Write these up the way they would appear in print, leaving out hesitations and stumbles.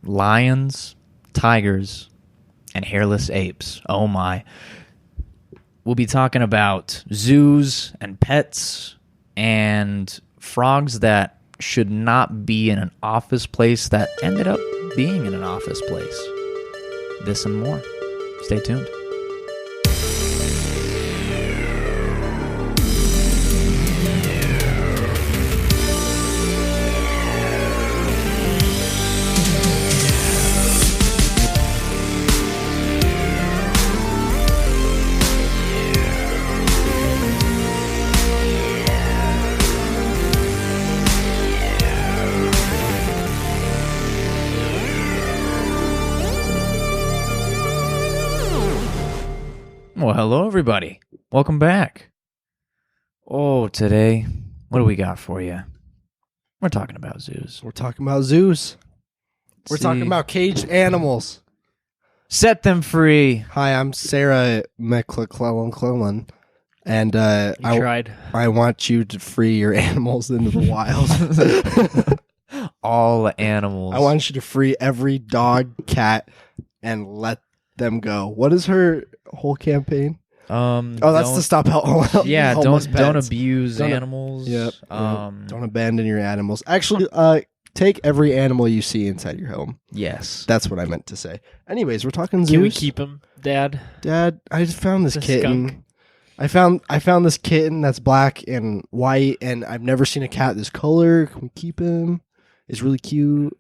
lions, tigers, and hairless apes. Oh my. We'll be talking about zoos and pets and frogs that should not be in an office place that ended up being in an office place. This and more. Stay tuned. Well, hello, everybody. Welcome back. Oh, today, what do we got for you? We're talking about zoos. We're talking about zoos. We're talking about caged animals. Set them free. Hi, I'm Sarah McClellan, and tried. I want you to free your animals into the wild. All animals. I want you to free every dog, cat, and let them go. What is her whole campaign? That's to stop don't abuse animals. Yep. Don't abandon your animals. Actually, take every animal you see inside your home. Yes. That's what I meant to say. Anyways, we're talking zoos. Can we keep him, Dad? Dad, I just found this kitten. Skunk. I found this kitten that's black and white, and I've never seen a cat this color. Can we keep him? He's really cute.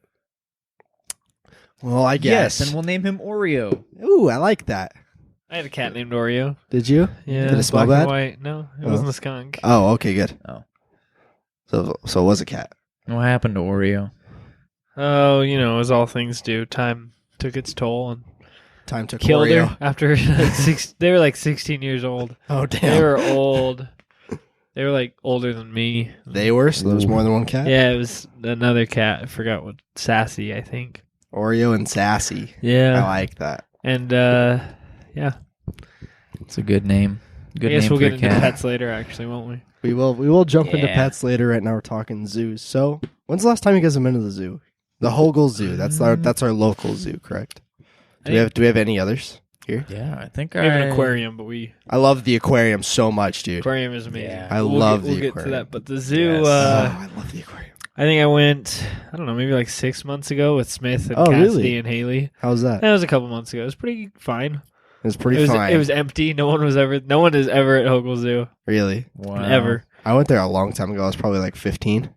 Well, I guess. Yes, and we'll name him Oreo. Ooh, I like that. I had a cat named Oreo. Did you? Yeah. Did it smell black and bad? white. No, it wasn't a skunk. Oh, okay, good. Oh. So it was a cat. What happened to Oreo? Oh, as all things do. Time took its toll and Time took killed Oreo. her after they were like 16 years old. Oh, damn. They were old. They were like older than me. They were? So there was more than one cat? Yeah, it was another cat. I forgot what. Sassy, I think. Oreo and Sassy. Yeah. I like that. And, yeah. It's a good name. Good I guess name we'll for get a into cat. pets later, actually, won't we? We will jump into Yeah. pets later. Right now we're talking zoos. So, when's the last time you guys have been to the zoo? The Hogle Zoo. That's our local zoo, correct? Do we have any others here? Yeah, I think We have an aquarium, but I love the aquarium so much, dude. aquarium is amazing. Yeah. I love the We'll get to aquarium. that, but the zoo. Yes. I love the aquarium. I think I went. I don't know, maybe like 6 months ago with Smith and Oh, Cassidy really? and Haley. How's that? That was a couple months ago. It was pretty fine. It was pretty fine. It was empty. No one is ever at Hogle Zoo Really? Wow. ever. I went there a long time ago. I was probably like 15.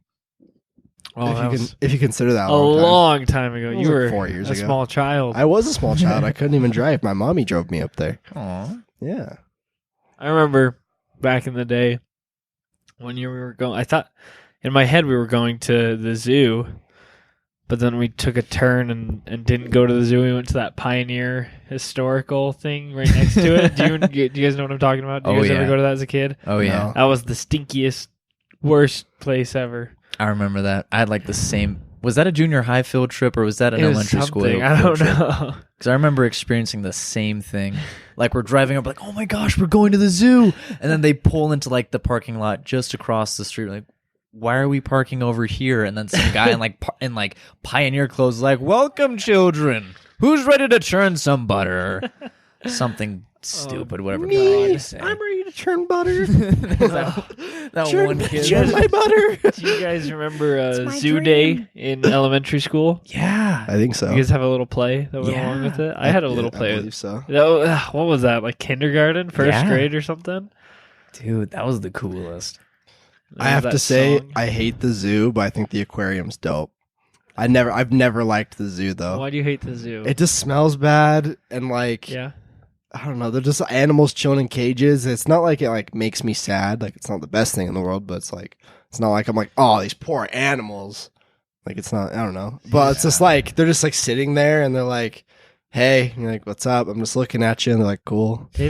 Oh, if you consider that a long time. long time ago. It You was like were 4 years a ago. small child. I was a small child. I couldn't even drive. My mommy drove me up there. Aw. Yeah. I remember back in the day when we were going. I thought in my head we were going to the zoo, but then we took a turn and didn't go to the zoo. We went to that Pioneer historical thing right next to it. Do you guys know what I'm talking about? Did you guys ever go to that as a kid? Oh, yeah. No. That was the stinkiest, worst place ever. I remember that. I had like the same. Was that a junior high field trip or was that an It was elementary school? something. I don't know. Because I remember experiencing the same thing. Like we're driving up, like, oh my gosh, we're going to the zoo, and then they pull into like the parking lot just across the street. Like, why are we parking over here? And then some guy in like Pioneer clothes is like, welcome, children. Who's ready to churn some butter? Something stupid, whatever. Me, God say. I'm ready to churn butter. that churn, one kid. churn my butter. Do you guys remember my Zoo dream. Day in elementary school? Yeah. I think so. You guys have a little play that went Yeah. along with it? I had a little I play. believe so. What was that? Like kindergarten, first Yeah. grade or something? Dude, that was the coolest. I have That to say, song? I hate the zoo, but I think the aquarium's dope. I've never liked the zoo though. Why do you hate the zoo? It just smells bad and like yeah. I don't know. They're just animals chilling in cages. It's not like it like makes me sad. Like it's not the best thing in the world, but it's not like I'm like, oh, these poor animals. Like it's not. I don't know. But it's just like they're just like sitting there and they're like, hey, and you're like, what's up? I'm just looking at you, and they're like, cool. I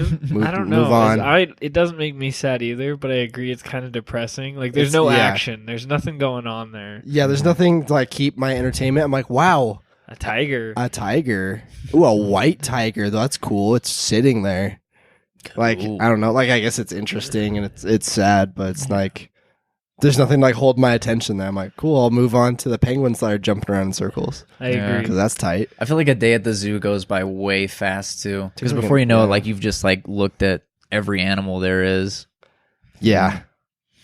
don't know. Move on. It doesn't make me sad either, but I agree it's kind of depressing. Like there's no action. There's nothing going on there. Yeah, there's nothing to like keep my entertainment. I'm like, wow, A tiger. a tiger. Ooh, a white tiger. That's cool. It's sitting there. Like Cool. I don't know. Like I guess it's interesting and it's sad, but it's like There's nothing like hold my attention there. I'm like, cool, I'll move on to the penguins that are jumping around in circles. I Yeah. agree. Because that's tight. I feel like a day at the zoo goes by way fast too. Because Like before you know it, yeah. like you've just like looked at every animal there is. Yeah.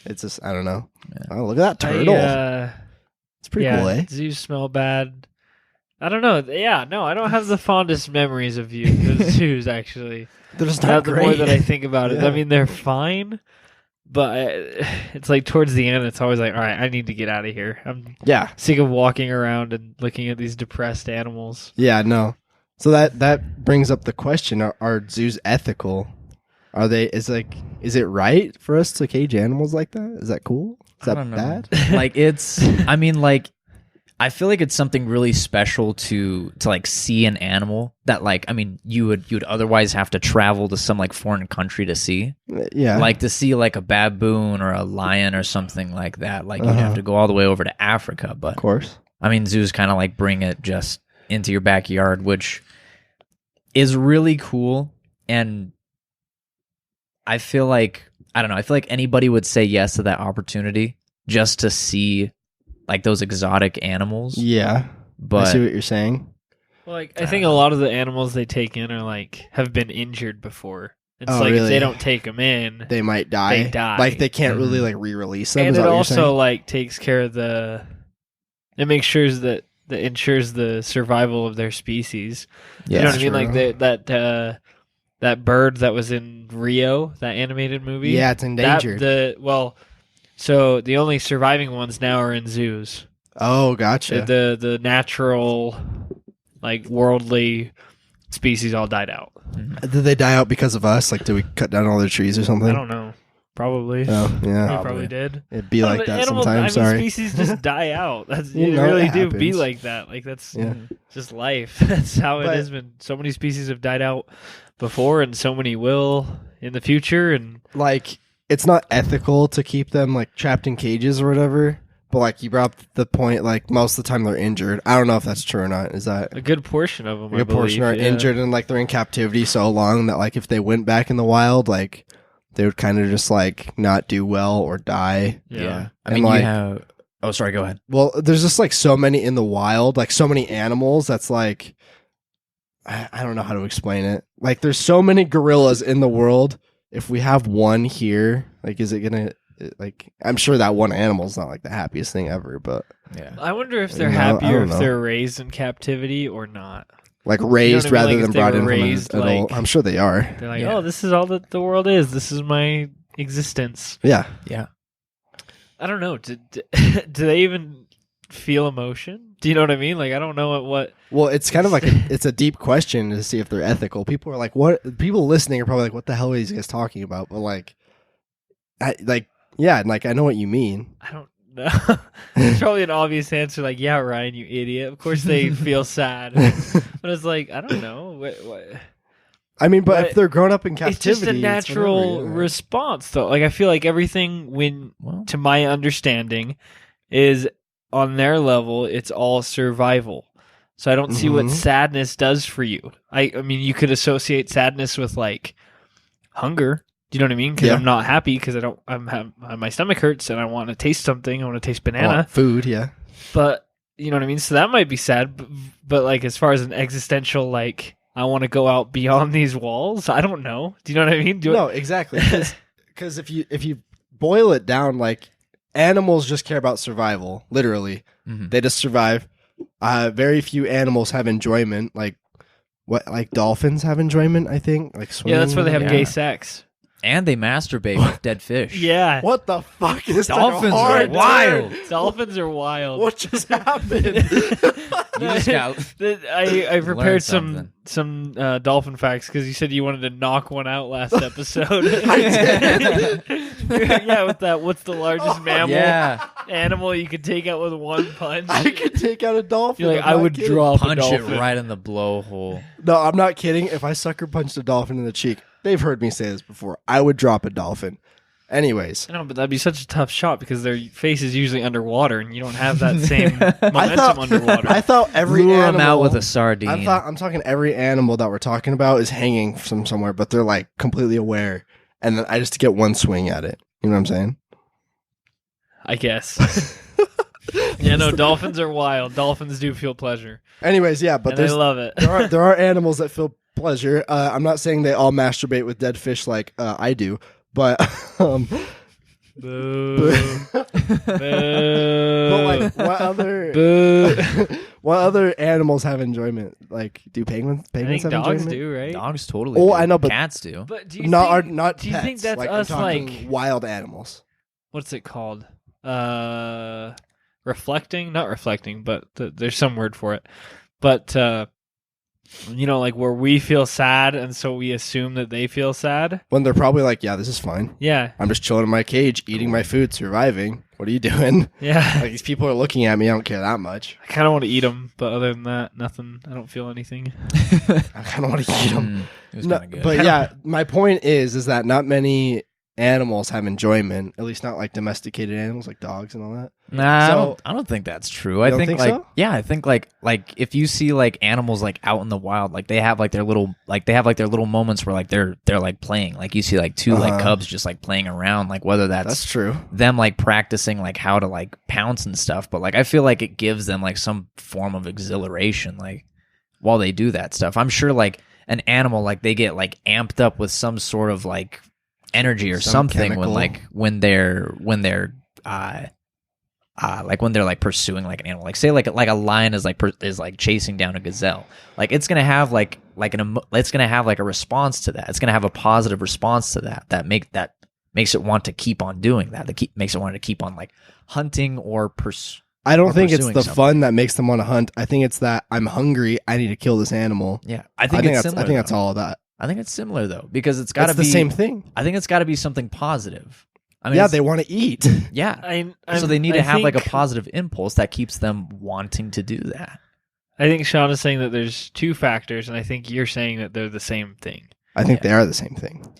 It's just, I don't know. Yeah. Oh, look at that turtle. It's pretty cool, eh? Zoos smell bad. I don't know. Yeah, no, I don't have the fondest memories of the zoos, actually. They're just Not not the great. more that I think about it. Yeah. I mean, they're fine, but it's like towards the end, it's always like, all right, I need to get out of here. I'm Yeah. sick of walking around and looking at these depressed animals. Yeah, no. So that brings up the question, are zoos ethical? Are they, is it right for us to cage animals like that? Is that cool? Is I that don't know. bad? Like I mean, like, I feel like it's something really special to like see an animal that like, I mean, you would otherwise have to travel to some like foreign country to see. Yeah. Like to see like a baboon or a lion or something like that. Like you'd have to go all the way over to Africa. But of course. I mean, zoos kind of like bring it just into your backyard, which is really cool. And I feel like, I don't know, I feel like anybody would say yes to that opportunity just to see like those exotic animals. Yeah. But I see what you're saying. Well, like, I think a lot of the animals they take in are like have been injured before. It's Oh, like if really? they don't take them in, They might die. They die. Like they can't really Mhm. like re-release them. and Is it that what you're also saying? like takes care of it makes sure that ensures the survival of their species. yeah, You know what I mean? true. Like that bird that was in Rio, that animated movie. Yeah, it's endangered. So the only surviving ones now are in zoos. Oh, gotcha. The natural, like worldly species all died out. Did they die out because of us? Like, did we cut down all their trees or something? I don't know. Probably. Oh, yeah. We probably did. It'd be like that Animals, sometimes. I mean, Sorry. species just die out. That's You it know, really it do be happens. like that. Like that's Yeah. just life. That's how it But- has been. So many species have died out before, and so many will in the future. And Like, it's not ethical to keep them like trapped in cages or whatever. But like, you brought up the point, like most of the time they're injured. I don't know if that's true or not. Is that a good portion of them, a good portion are injured and like they're in captivity so long that like if they went back in the wild, like they would kind of just like not do well or die. Yeah. I And, mean, like- you have. Oh, sorry. Go ahead. Well, there's just like so many in the wild, like so many animals. That's like, I don't know how to explain it. Like, there's so many gorillas in the world. If we have one here, like, is it gonna like? I'm sure that one animal's not like the happiest thing ever, but Yeah. I wonder if they're No, I happier don't if know. they're raised in captivity or not. like raised what I rather mean? Like, than if they brought were in from raised, an adult. like- I'm sure they are. They're like, Yeah. oh, this is all that the world is. This is my existence. Yeah. Yeah. I don't know. Do they even feel emotion? Do you know what I mean? Like, I don't know what Well, it's kind of like it's a deep question to see if they're ethical. People are like, what? People listening are probably like, what the hell are these guys talking about? But like, yeah, like I know what you mean. I don't know. It's probably an obvious answer, like, yeah, Ryan, you idiot. Of course they feel sad. But it's like, I don't know. What? I mean, but But if they're grown up in It's captivity, just a natural whatever, yeah. response, though. Like, I feel like everything, Well, to my understanding, is on their level, it's all survival. So I don't see what Mhm. sadness does for you. I mean, you could associate sadness with like hunger. Do you know what I mean? Because Yeah. I'm not happy because my stomach hurts and I want to taste something. I want to taste Oh, banana. food, yeah. But you know what I mean? So that might be sad. But like, as far as an existential, like, I want to go out beyond these walls. I don't know. Do you know what I mean? No, exactly. Because if you boil it down, like animals just care about survival. Literally, mhm. they just survive. Very few animals have enjoyment. Like dolphins have enjoyment. I think like swimming. Yeah, that's where they have Yeah. gay sex. And they masturbate with dead fish. Yeah. What the fuck is Dolphins that are hard wild. turn? Dolphins are wild. What just happened? You just got. I prepared something. some dolphin facts because you said you wanted to knock one out last episode. I did. Yeah, with that. What's the largest mammal Yeah. animal you could take out with one punch? I could take out a dolphin. You're like, I'm I not would kidding. drop a Punch it dolphin. right in the blowhole. No, I'm not kidding. If I sucker punched a dolphin in the cheek, they've heard me say this before. I would drop a dolphin. Anyways, I know, but that'd be such a tough shot because their face is usually underwater, and you don't have that same momentum underwater. I thought every Lure animal them out with a sardine. I'm talking every animal that we're talking about is hanging from somewhere, but they're like completely aware, and then I just get one swing at it. You know what I'm saying? I guess. Yeah, no, dolphins are wild. Dolphins do feel pleasure. Anyways, yeah, but And I love it. there are animals that feel pleasure. I'm not saying they all masturbate with dead fish like I do, but Boo. but Boo. like what other Boo. what other animals have enjoyment? Like do penguins I think have dogs enjoyment? do, right? Dogs totally. Oh, do. I know, but cats do. But do you Not think, not do you pets. think that's like, us, I'm talking like- wild animals? what's it called? Reflecting? Not reflecting, but there's some word for it. But like where we feel sad, and so we assume that they feel sad. When they're probably like, yeah, this is fine. Yeah, I'm just chilling in my cage, eating my food, surviving. What are you doing? yeah. Like these people are looking at me. I don't care that much. I kind of want to eat them, but other than that, nothing. I don't feel anything. I kind of want to eat them. It was No, kind of good. but yeah, my point is that not many animals have enjoyment. At least not like domesticated animals like dogs and all that. Nah, So- I don't think that's true. You I don't think think like so? yeah, I think like if you see like animals like out in the wild, like they have like their little moments where like they're like playing. Like you see like two like Uh-huh. cubs just like playing around, like whether That's true. them like practicing like how to like pounce and stuff, but like I feel like it gives them like some form of exhilaration like while they do that stuff. I'm sure like an animal like they get like amped up with some sort of like energy or Some something chemical. when they're like when they're like pursuing like an animal, like say like a lion is like chasing down a gazelle, like it's gonna have it's gonna have like a response to that. It's gonna have a positive response to that makes it want to keep on doing that. Makes it want to keep on like hunting or I don't or think it's pursuing the something. fun that makes them want to hunt. I think it's that I'm hungry. I need to kill this animal. Yeah, I think it's similar. I think that's though. all of that. I think it's similar though because it's got to It's be the same thing. I think it's got to be something positive. I mean, Yeah, it's- they want to eat. yeah. I So they need to have like a think- positive impulse that keeps them wanting to do that. I think Sean is saying that there's two factors, and I think you're saying that they're the same thing. I think they are the same thing.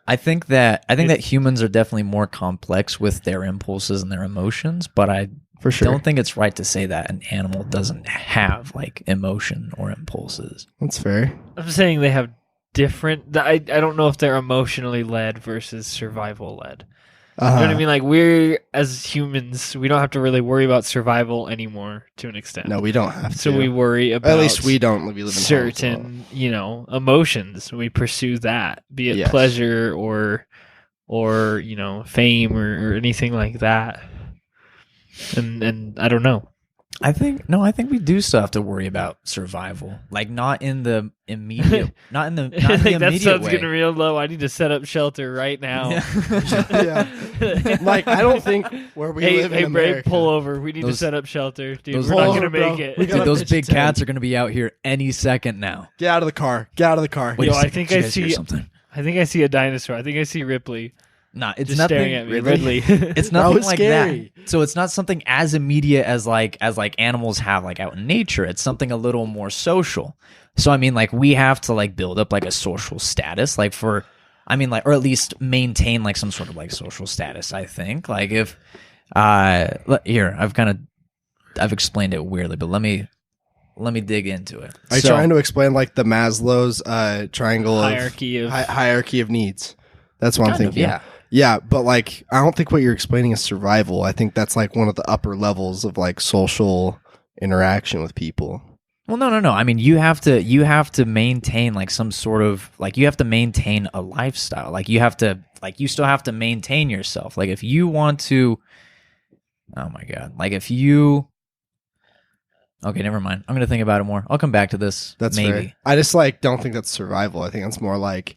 I think that humans are definitely more complex with their impulses and their emotions, but I For sure. don't think it's right to say that an animal doesn't have like emotion or impulses. That's fair. I'm saying they have different. I don't know if they're emotionally led versus survival led. You know what I mean? Like we're as humans, we don't have to really worry about survival anymore to an extent. No, we don't have to. So we worry about At least we don't. We live in certain, emotions. We pursue that, be it Yes. pleasure or fame or anything like that. And I don't know. I think we do still have to worry about survival, like not in the immediate, not in the I think that immediate sounds way. getting real low. I need to set up shelter right now. Yeah. Like I don't think where we live in Brave, America. pull over. We need to Those- set up shelter, dude. those- We're not Pull gonna over, bro. make it. We Dude, gotta those pitch a big tent. cats are going to be out here any second now. Get out of the car. Get out of the car. Wait Yo, a I second, think did you I guys hear see- something. I think I see a dinosaur. I think I see Ripley Nah, it's just nothing. staring at me. Ridley. Ridley. It's That nothing was like scary. that. So it's not something as immediate as like animals have like out in nature. It's something a little more social. So I mean, like we have to like build up like a social status, like or at least maintain like some sort of like social status. I think like if here I've explained it weirdly, but let me dig into it. Are you trying to explain like the Maslow's triangle of hierarchy of needs? That's what I'm Kind of, thinking. yeah. Yeah, but like I don't think what you're explaining is survival. I think that's like one of the upper levels of like social interaction with people. Well, no. I mean, you have to maintain like some sort of like you have to maintain a lifestyle. Like you still have to maintain yourself. Like if you want to, oh my god, like if you. Okay, never mind. I'm gonna think about it more. I'll come back to this. That's maybe. fair. I just like don't think that's survival. I think that's more like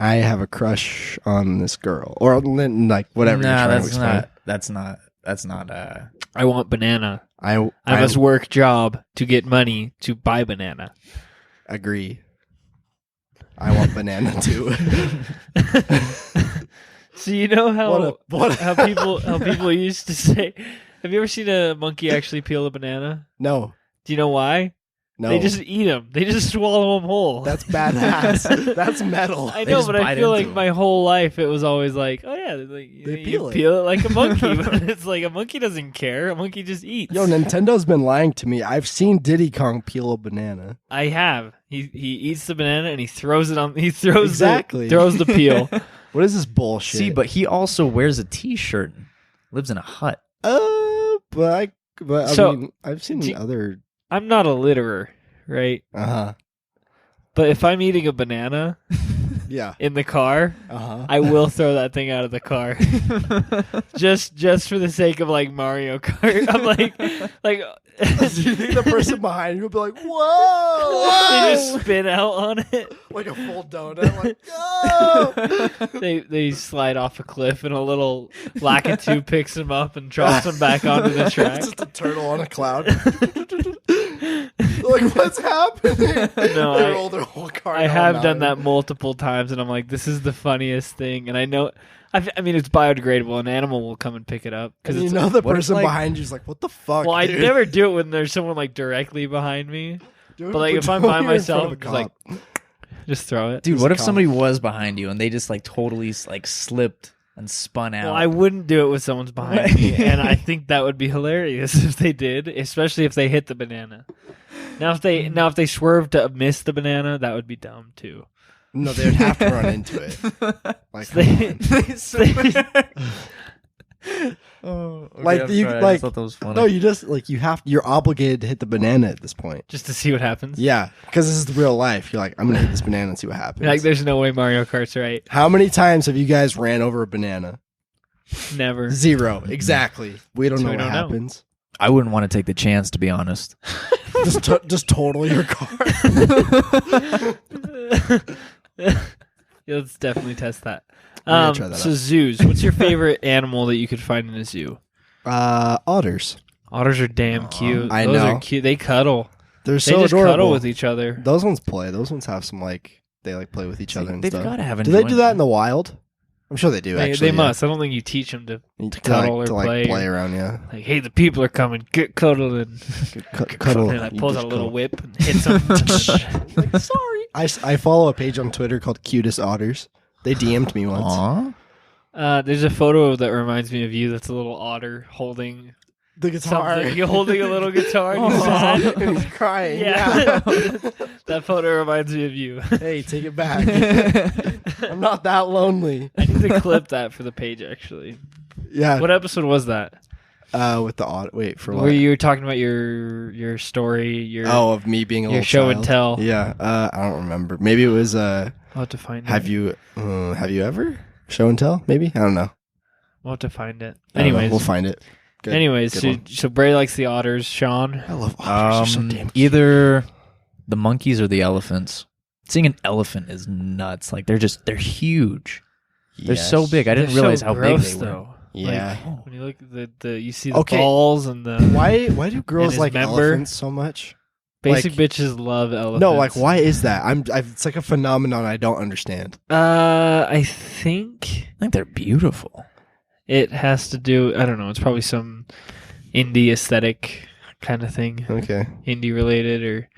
I have a crush on this girl or like whatever. you're Nah, trying to explain. that's not. I want banana. I I must work job to get money to buy banana. agree. I want banana too. So you know how What a- how people used to say. Have you ever seen a monkey actually peel a banana? No, Do you know why? no. They just eat them. They just swallow them whole. That's badass. That's metal. I They know, just but I bite feel into like them. my whole life it was always like, oh yeah, like, They you peel it. peel it like a monkey. But it's like a monkey doesn't care. A monkey just eats. Yo, Nintendo's been lying to me. I've seen Diddy Kong peel a banana. I have. He eats the banana and he throws it on. He throws Exactly. throws the peel. What is this bullshit? See, but he also wears a T-shirt, and lives in a hut. But I So, mean, I've seen other. I'm not a litterer, right? Uh But if I'm eating a banana yeah. in the car, Uh I will throw that thing out of the car. just for the sake of like Mario Kart. I'm like Do you think the person behind you will be like, "Whoa!" they just spin out on it. like a full donut? Like, oh! They slide off a cliff and a little Lakitu picks them up and drops them back onto the track. It's just a turtle on a cloud. Like, what's happening? No, They roll their whole car. I down have a done mountain. that multiple times, and I'm like, this is the funniest thing. And I know, I mean, it's biodegradable. An animal will come and pick it up And it's you know the what if, person like- behind you is like, "What the fuck?" well, I dude? never do it when there's someone like directly behind me. Do it but, like, when if I'm by you're in front of myself, a it's like- cop. Just throw it. Dude, Just what a if comment. somebody was behind you and they just like totally like slipped and spun out? Well, I wouldn't do it with someone's behind me, and I think that would be hilarious if they did, especially if they hit the banana. Now, if they swerved to miss the banana, that would be dumb too. No, they'd have to run into it. Like, So they- Oh, okay, Like, I'm you- sorry, I like- just thought that was funny. no, you just like you're obligated to hit the banana at this point. just to see what happens. Yeah, because this is the real life. You're like, I'm gonna hit this banana and see what happens. Like, there's no way Mario Kart's right. How many times have you guys ran over a banana? Never. 0. Exactly. We don't So know we what don't know. happens. I wouldn't want to take the chance, to be honest. just total your car. Yeah, let's definitely test that. We're gonna try that So out. zoos. What's your favorite animal that you could find in a zoo? Otters. Otters are damn cute. I Those know. are cute. They cuddle. They're They so just adorable. cuddle with each other. Those ones play. Those ones have some they play with each other and They've stuff. got to have Do they do enjoyment. that in the wild? I'm sure they do. They Actually, must. I don't think you teach them to to cuddle like, or to play. play around. Yeah, like, hey, the people are coming. Get cuddled and cuddle. And I You pulls just out a little cuddle. whip and hits them. Like, sorry. I follow a page on Twitter called Cutest Otters. They DM'd me once. Aw. There's a photo that reminds me of you. That's a little otter holding The guitar. something. You're holding a little guitar. And he's Aw, sad. and he's crying. Yeah. That photo reminds me of you. Hey, take it back. I'm not that lonely. I need to clip that for the page, actually. Yeah. What episode was that? With the otter. Wait for what? Where you were talking about your story, your of me being a your little show and child? tell. Yeah. I don't remember. Maybe it was. I'll have to find Have it. you ever show and tell? Maybe I don't know. We'll have to find it. I don't know. Anyways, we'll find it. Good. anyways, Good so Bray likes the otters. Sean, I love otters. They're so damn cute. Either the monkeys or the elephants. Seeing an elephant is nuts. Like they're huge. They're so Yes. big. I didn't They're realize so how gross, big they were. though. Yeah. Like, when you look at the you see the Okay. balls and the Why do girls his like member? elephants so much? basic like- bitches love elephants. No, like why is that? It's like a phenomenon I don't understand. I think I think they're beautiful. it has to do. I don't know. It's probably some indie aesthetic kind of thing, Okay. indie related, or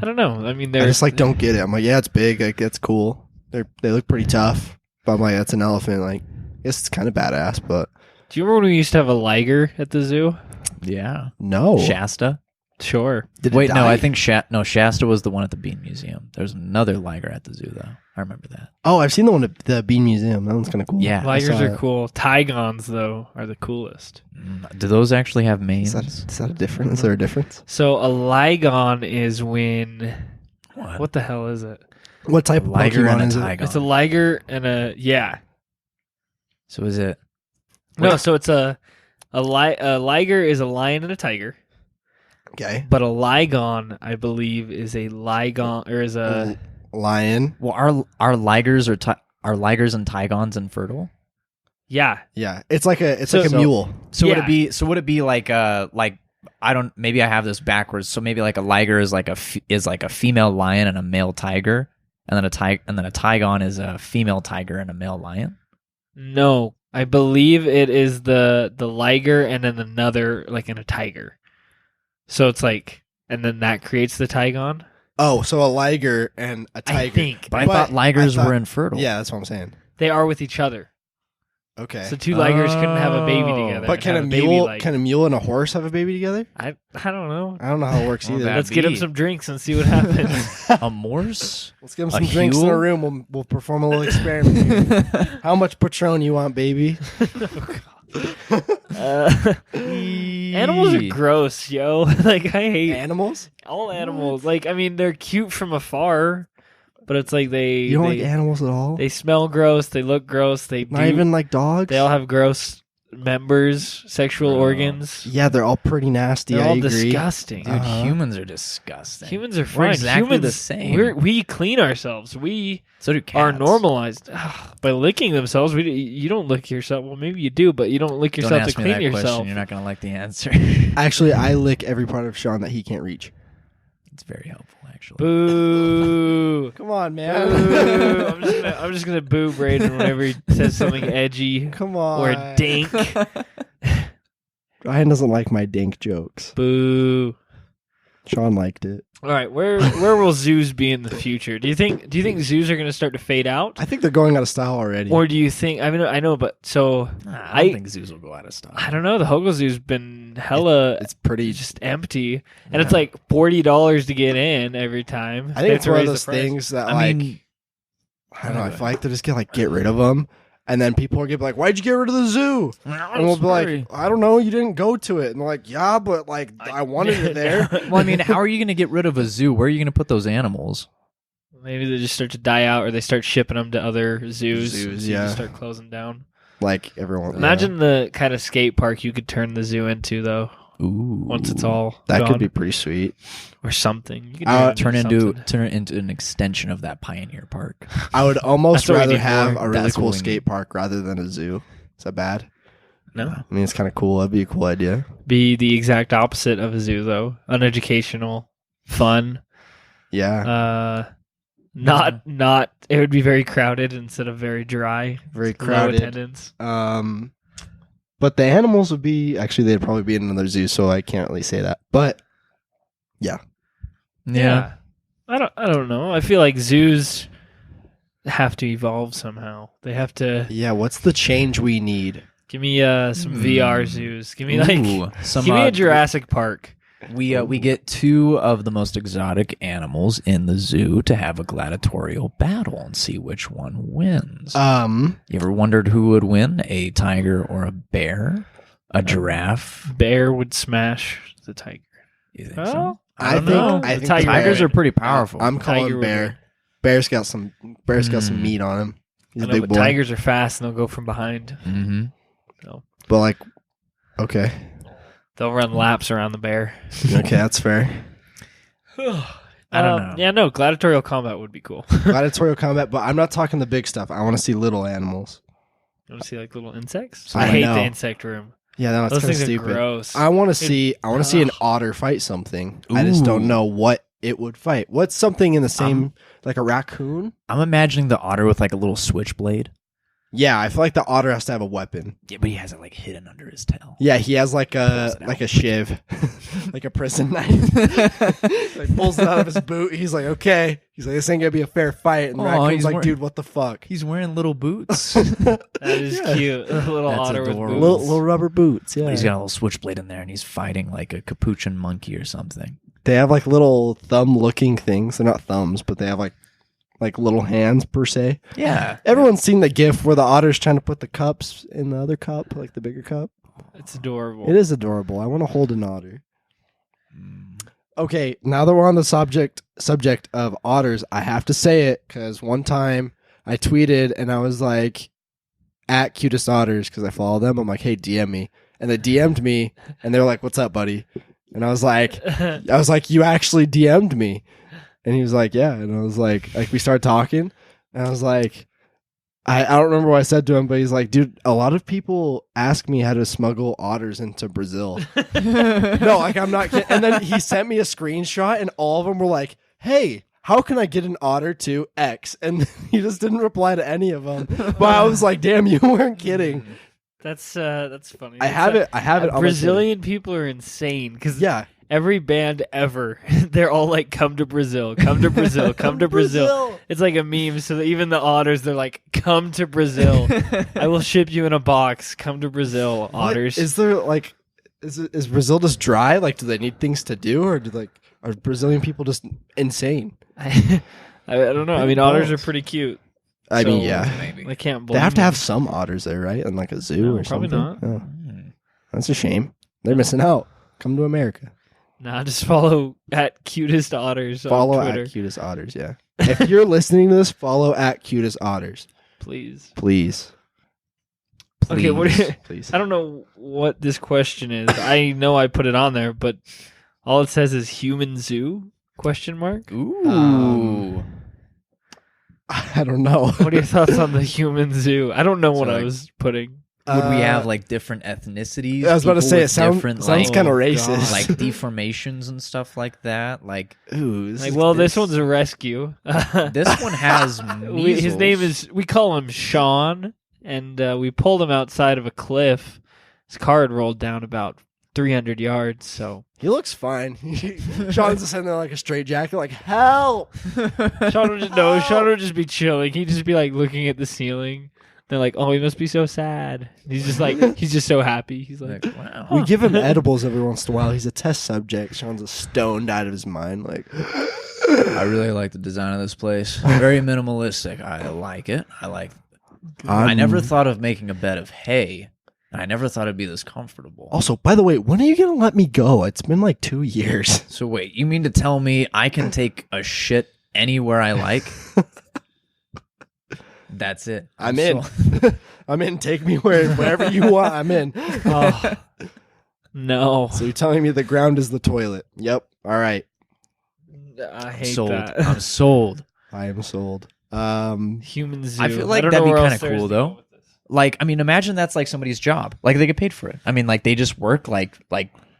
I don't know. I mean, I they're just like don't get it. I'm like, yeah, it's big. Like that's cool. They look pretty tough. But I'm like, that's an elephant. Like, yes, it's kind of badass, but Do you remember when we used to have a liger at the zoo? Yeah. no. Shasta. Sure. Did it Wait, no, die? I think Shasta was the one at the Bean Museum. There's another liger at the zoo, though. I remember that. Oh, I've seen the one at the Bean Museum. That one's kind of cool. Yeah. I Ligers saw are it. cool. Tigons, though, are the coolest. Do those actually have manes? Is that a difference? Is there a difference? So a ligon is when what the hell is it? What type A of liger Pokemon and a is it? tiger. It's a liger and a So is it? No, so it's a liger is a lion and a tiger, Okay. but a ligon, I believe, is a ligon or is a Lion. Well, are ligers or are ligers and tigons infertile? yeah. Yeah. It's like a So- mule. So would Yeah. it be? So would it be like I don't. Maybe I have this backwards. So maybe like a liger is like a female lion and a male tiger, and then a tigon is a female tiger and a male lion. No, I believe it is the liger and then another like in a tiger. So it's like, and then that creates the tigon. Oh, so a liger and a tiger. I think But I thought ligers were infertile. Yeah, that's what I'm saying. they are with each other. Okay. So two ligers couldn't have a baby Oh. together. but and can have a baby mule liger. and a horse have a baby together? I don't know. I don't know how it works Well, either. that- Let's get him be. some drinks and see what happens. A Morse. Let's give him A some drinks in a Huel? room. We'll perform a little experiment. Here. How much Patron you want, baby? Animals are gross, yo. Like I hate Animals? all animals. Like I mean, they're cute from afar, but it's like You don't like animals at all? they smell gross. They look gross. They Not even like dogs? They all have gross members, sexual Bro. organs. Yeah, they're all pretty nasty. They're I all agree. disgusting. Dude, humans are disgusting. Humans are We're fine. exactly humans, the same. We clean ourselves. We So do are cats. normalized by licking themselves. You don't lick yourself. Well, maybe you do, but you don't lick Don't yourself ask to me clean that question. yourself. You're not going to like the answer. Actually, I lick every part of Sean that he can't reach. It's very helpful, actually. Boo! Come on, Boo. man. I'm just gonna boo Braden whenever he says something edgy Come on. or dink. Ryan doesn't like my dink jokes. Boo! Sean liked it. All right, where will zoos be in the future? Do you think zoos are gonna start to fade out, I think they're going out of style already. or do you think? I mean, I know, but so I don't think zoos will go out of style. I don't know. The Hogle Zoo's been hella it's pretty. just empty, and it's like $40 to get in every time. I They think have it's to one of raise the those price. things that I mean, I don't know. I feel like they're just gonna get rid of them, and then people are gonna be like, "Why'd you get rid of the zoo?" And we'll be like, "I don't know. You didn't go to it." And they're like, "Yeah, but like I wanted it there." well, I mean, how are you going to get rid of a zoo? Where are you going to put those animals? Maybe they just start to die out, or they start shipping them to other zoos. Zoos, so you yeah. just start closing down. Like everyone. Imagine the kind of skate park you could turn the zoo into, though. Ooh, Once it's all that gone. could be pretty sweet. or something. You could turn it something. into an extension of that Pioneer Park. I would almost That's what we rather need have more. a really That's what cool we skate need. park rather than a zoo. Is that bad? No, I mean, it's kind of cool. That'd be a cool idea. be the exact opposite of a zoo, though. Uneducational, fun. Yeah. Not. It would be very crowded instead of very dry. Very Low crowded. attendance. But the animals would be actually they'd probably be in another zoo, so I can't really say that. But Yeah. I don't know. I feel like zoos have to evolve somehow. They have to yeah, what's the change we need? give me some VR zoos. Give me Ooh, some, give me a Jurassic Park. We get two of the most exotic animals in the zoo to have a gladiatorial battle and see which one wins. You ever wondered who would win, a tiger or a bear? A giraffe? Bear would smash the tiger. You think Well, so? I don't know. I The think the Tigers bear- are pretty powerful. I'm Tiger calling would bear. win. Bear's got some meat on him. He's I a know, big but boy. tigers are fast and they'll go from behind. Mm-hmm. But like, okay, They'll run laps around the bear. okay, that's fair. I don't know. Yeah, no, gladiatorial combat would be cool. You Gladiatorial combat, but I'm not talking the big stuff. I want to see little animals. want to see like little insects? So I I hate know. the insect room. Yeah, no, Those it's kind of things stupid. are gross. I want to see. I want to see an Ugh. otter fight something. I just don't Ooh. know what it would fight. What's something in the same like a raccoon? I'm imagining the otter with like a little switchblade. Yeah, I feel like the otter has to have a weapon. Yeah, but he has it like hidden under his tail. Yeah, he has like Pulls a it like out. a shiv, like a prison knife. Like pulls it out of his boot. He's like, okay. He's like, this ain't gonna be a fair fight. And the Aw, raccoon's he's like, wearing- dude, what the fuck? He's wearing little boots. That is Yeah. cute. A little That's otter with adorable. boots. Little rubber boots. Yeah, He's got a little switchblade in there, and he's fighting like a capuchin monkey or something. they have like little thumb-looking things. They're not thumbs, but they have like little hands per se. Yeah, Everyone's seen the gif where the otter's trying to put the cups in the other cup, like the bigger cup. It's adorable. It is adorable. I want to hold an otter. Okay, now that we're on the subject of otters, I have to say it because one time I tweeted and I was like, at cutest otters, because I follow them. I'm like, hey, DM me. And they DM'd me and they were like, what's up, buddy? And I was like, you actually DM'd me. And he was like, yeah. And I was like we started talking and I was like, I don't remember what I said to him, but he's like, dude, a lot of people ask me how to smuggle otters into Brazil. No, like I'm not kidding. And then he sent me a screenshot and all of them were like, hey, how can I get an otter to X? And he just didn't reply to any of them. But I was like, damn, you weren't kidding. That's funny. I have it on my Brazilian people are insane because yeah. every band ever, they're all like, come to Brazil, come to Brazil, come to Brazil. It's like a meme. So that even the otters, they're like, come to Brazil. I will ship you in a box. Come to Brazil, otters. Is there like, is Brazil just dry? Like, do they need things to do, or are Brazilian people just insane? I don't know. I mean, otters are pretty cute. I mean, So, yeah, maybe. I can't they blame have to them. have some otters there, right? In like a zoo No, or probably something. not. Oh. That's a shame. They're missing out. Come to America. Nah, just follow at Cutest Otters Follow on Twitter. at Cutest Otters, yeah. If you're listening to this, follow at Cutest Otters. Please. Please. Okay, Please. I don't know what this question is. I know I put it on there, but all it says is human zoo? Question mark. Ooh. I don't know. What are your thoughts on the human zoo? I don't know what I like- was putting. Would we have like different ethnicities? I was about to People say, with it sounds different, kind like, of Oh, racist. like deformations and stuff like that. Like Ooh, This one's a rescue. this one has measles. His name is, we call him Sean, and we pulled him outside of a cliff. His car had rolled down about 300 yards, so He looks fine. Sean's just sitting there like a straight jacket, like, help! Sean would just be chilling. He'd just be like looking at the ceiling. They're like, oh, he must be so sad. He's just like, he's just so happy. He's like, wow. We give him edibles every once in a while. He's a test subject. Sean's a stoned out of his mind. Like, I really like the design of this place. Very minimalistic. I like it. I never thought of making a bed of hay. I never thought it'd be this comfortable. Also, by the way, when are you going to let me go? It's been like 2 years. So wait, you mean to tell me I can take a shit anywhere I like? That's it. I'm in. I'm in. Take me wherever you want. I'm in. oh, no. So you're telling me the ground is the toilet? Yep. All right. I hate sold. that. I'm sold. I am sold. Human zoo. I feel like don't that'd know be where kinda else there is cool, to though. go with this. Like, I mean, imagine that's like somebody's job. Like they get paid for it. I mean, like they just work like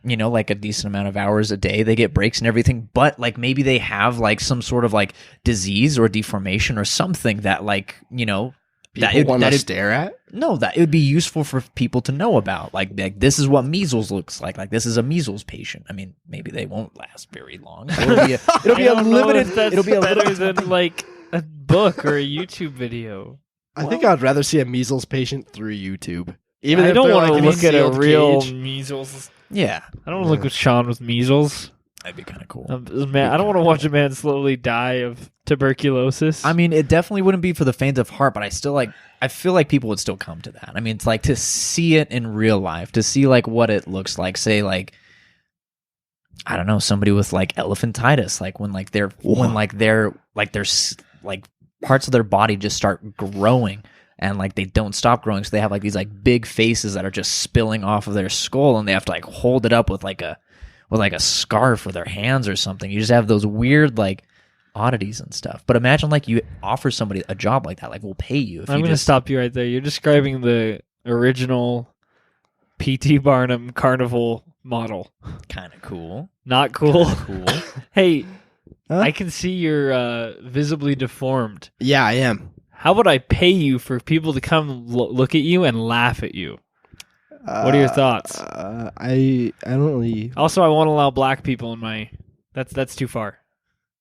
you know, like a decent amount of hours a day. They get breaks and everything, but like maybe they have like some sort of like disease or deformation or something that like, you know, People want to stare at? no, that it would be useful for people to know about. Like this is what measles looks like. Like this is a measles patient. I mean, maybe they won't last very long. It'll be It'll be I a don't know limited. if that's It'll be a better limited. than like a book or a YouTube video. I think I'd rather see a measles patient through YouTube. Even I if don't they're want like to in look at a sealed real cage. measles. yeah, I don't want to look at Sean with measles. that'd be kind of cool. Man, I don't want to watch a man slowly die of tuberculosis. I mean, it definitely wouldn't be for the faint of heart, but I feel like people would still come to that. I mean, it's like to see it in real life, to see like what it looks like. Say like, I don't know, somebody with like elephantitis, like when there's like parts of their body just start growing and like they don't stop growing, so they have like these like big faces that are just spilling off of their skull, and they have to like hold it up with like a scarf with their hands or something. You just have those weird like oddities and stuff. But imagine like you offer somebody a job like that, like we'll pay you. If I'm you going to just stop you right there. You're describing the original P.T. Barnum carnival model. kind of cool. Not cool. Cool. Hey, Huh? I can see you're visibly deformed. Yeah, I am. How would I pay you for people to come look at you and laugh at you? What are your thoughts? I don't really. Also, I won't allow black people in my. That's too far.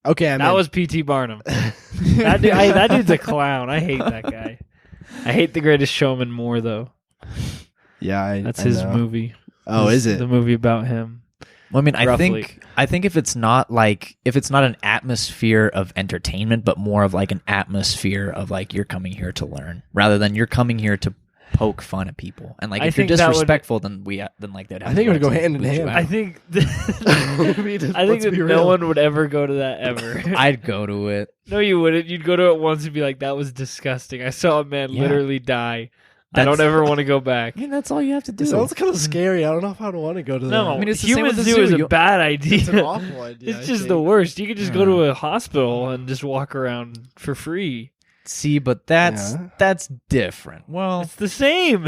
Okay, That was P.T. Barnum. that dude's a clown. I hate that guy. I hate The Greatest Showman more though. Yeah, That's I his know. movie. Oh, is it? The movie about him. Well, I mean, Roughly. I think if it's not an atmosphere of entertainment, but more of like an atmosphere of like you're coming here to learn, rather than you're coming here to poke fun at people. And like I if you're think that would- disrespectful, then like they'd have. I think the it would go right to hand in boot you hand. out. I think. I mean, I think let's that be no real. one would ever go to that ever. I'd go to it. No, you wouldn't. You'd go to it once and be like, "That was disgusting. I saw a man Yeah. literally die. I don't That's- ever want to go back." I mean, that's all you have to do. It sounds kind of scary. I don't know if I'd want to go to that. No, I mean, it's the same human with the zoo is zoo. a You- bad idea. It's an awful idea. It's I just the think. worst. You could just go to a hospital and just walk around for free. See, but that's Yeah. different. Well, It's the same.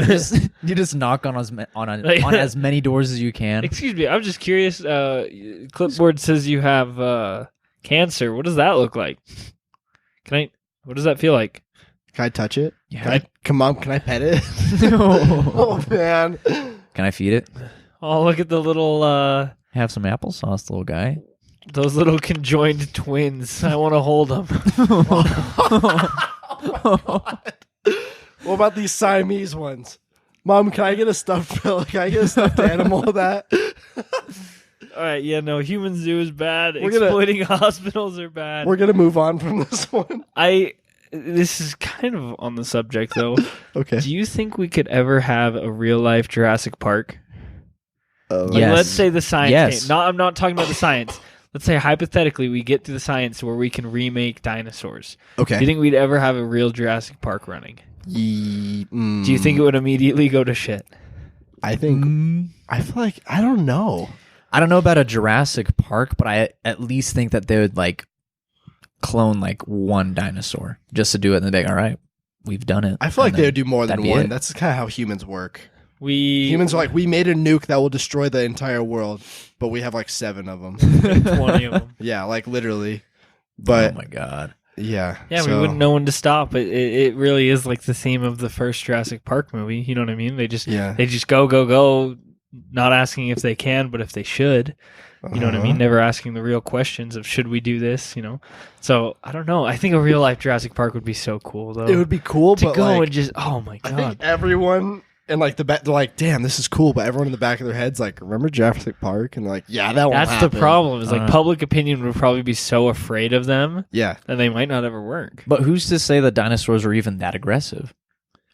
you just knock on on Like- as many doors as you can. Excuse me. I'm just curious. Clipboard says you have cancer. What does that look like? What does that feel like? Can I touch it? Yeah. Come on, can I pet it? No. Oh man. Can I feed it? Oh, look at the little Have some applesauce, little guy. those little conjoined twins. I want to hold them. What about these Siamese ones? Mom, can I get a stuffed Can I get a stuffed animal of that? All right, yeah, no, human zoo is bad. We're gonna- Exploiting hospitals are bad. We're gonna move on from this one. This is kind of on the subject though. Okay. Do you think we could ever have a real life Jurassic Park? Like, Yes. let's say the science. Yes. I'm not talking about the science. Let's say hypothetically we get to the science where we can remake dinosaurs. Okay. Do you think we'd ever have a real Jurassic Park running? Do you think it would immediately go to shit? I think. I feel like I don't know. I don't know about a Jurassic Park, but I at least think that they would like clone like one dinosaur just to do it, and they'd be like, all right, we've done it. I feel like And they then would do more than that'd be one. it. That's kind of how humans work. Humans Humans are like, we made a nuke that will destroy the entire world, but we have like 7 of them. 20 of them. Yeah, like literally. Oh But my god. yeah. Yeah, we so- wouldn't know when to stop. It really is like the theme of the first Jurassic Park movie. You know what I mean? They just Yeah. go, not asking if they can, but if they should. You know what I mean? Uh-huh. Never asking the real questions of should we do this, So I don't know. I think a real life Jurassic Park would be so cool though. It would be cool, to but go like, and just oh my I god. think everyone in like the back, they're like, damn, this is cool. But everyone in the back of their heads like, remember Jurassic Park? And they're like, yeah, that one. That's the problem. Is like Uh. public opinion would probably be so afraid of them Yeah. that they might not ever work. But who's to say that dinosaurs are even that aggressive?